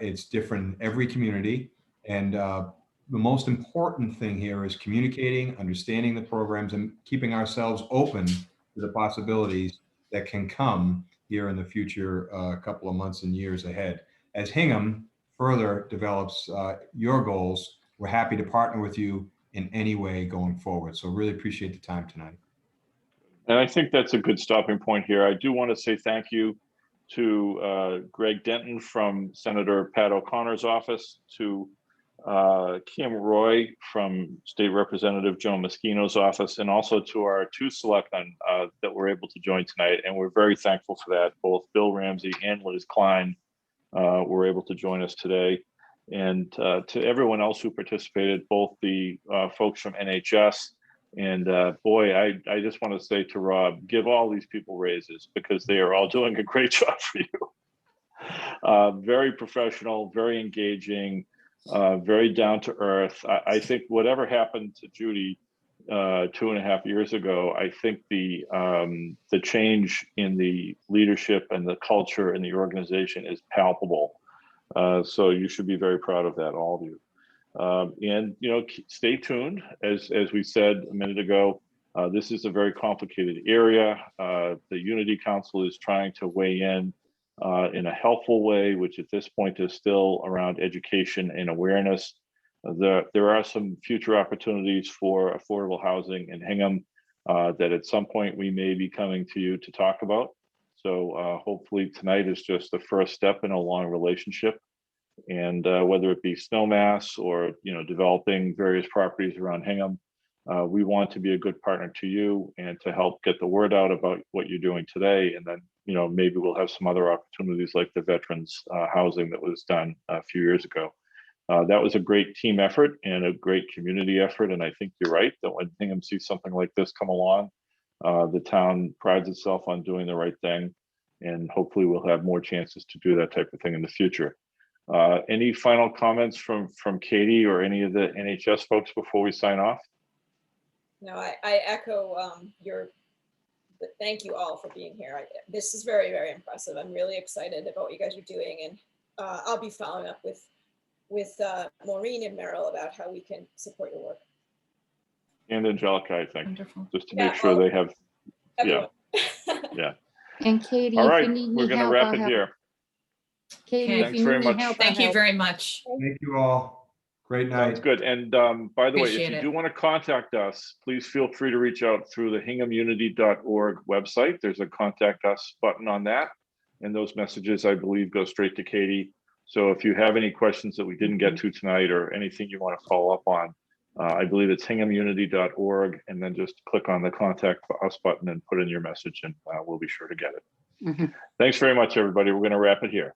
It's different in every community. And the most important thing here is communicating, understanding the programs, and keeping ourselves open to the possibilities that can come here in the future couple of months and years ahead. As Hingham further develops your goals, we're happy to partner with you in any way going forward. So really appreciate the time tonight. And I think that's a good stopping point here. I do want to say thank you to Greg Denton from Senator Pat O'Connor's office, to Kim Roy from State Representative Joe Moschino's office, and also to our two selectmen that were able to join tonight. And we're very thankful for that. Both Bill Ramsey and Liz Klein were able to join us today. And to everyone else who participated, both the folks from NHS and boy, I just want to say to Rob, give all these people raises because they are all doing a great job for you. Very professional, very engaging, very down to earth. I think whatever happened to Judy 2.5 years ago, I think the change in the leadership and the culture in the organization is palpable. So you should be very proud of that, all of you. And stay tuned. As we said a minute ago, this is a very complicated area. The Unity Council is trying to weigh in a helpful way, which at this point is still around education and awareness. There are some future opportunities for affordable housing in Hingham that at some point we may be coming to you to talk about. So hopefully tonight is just the first step in a long relationship. And whether it be SNOMass or developing various properties around Hingham, we want to be a good partner to you and to help get the word out about what you're doing today. And then maybe we'll have some other opportunities like the veterans housing that was done a few years ago. That was a great team effort and a great community effort. And I think you're right that when Hingham sees something like this come along, the town prides itself on doing the right thing. And hopefully we'll have more chances to do that type of thing in the future. Any final comments from Katie or any of the NHS folks before we sign off? No, I echo thank you all for being here. This is very, very impressive. I'm really excited about what you guys are doing, and I'll be following up with Maureen and Merrill about how we can support your work. And Angelica, I think. Wonderful. Just to make sure they have, Everyone. yeah. And Katie, All if right, you need we're me going to help, wrap I'll it help. here. Katie, Okay. if Thanks you very need me much. help, I'll Thank you help. very much. Thank you all. Great Sounds night. good. And by the way, if Appreciate you it. do want to contact us, please feel free to reach out through the hinghamunity.org website. There's a contact us button on that. And those messages, I believe, go straight to Katie. So if you have any questions that we didn't get to tonight or anything you want to follow up on, I believe it's hinghamunity.org, and then just click on the contact us button and put in your message, and we'll be sure to get it. Thanks very much, everybody. We're going to wrap it here.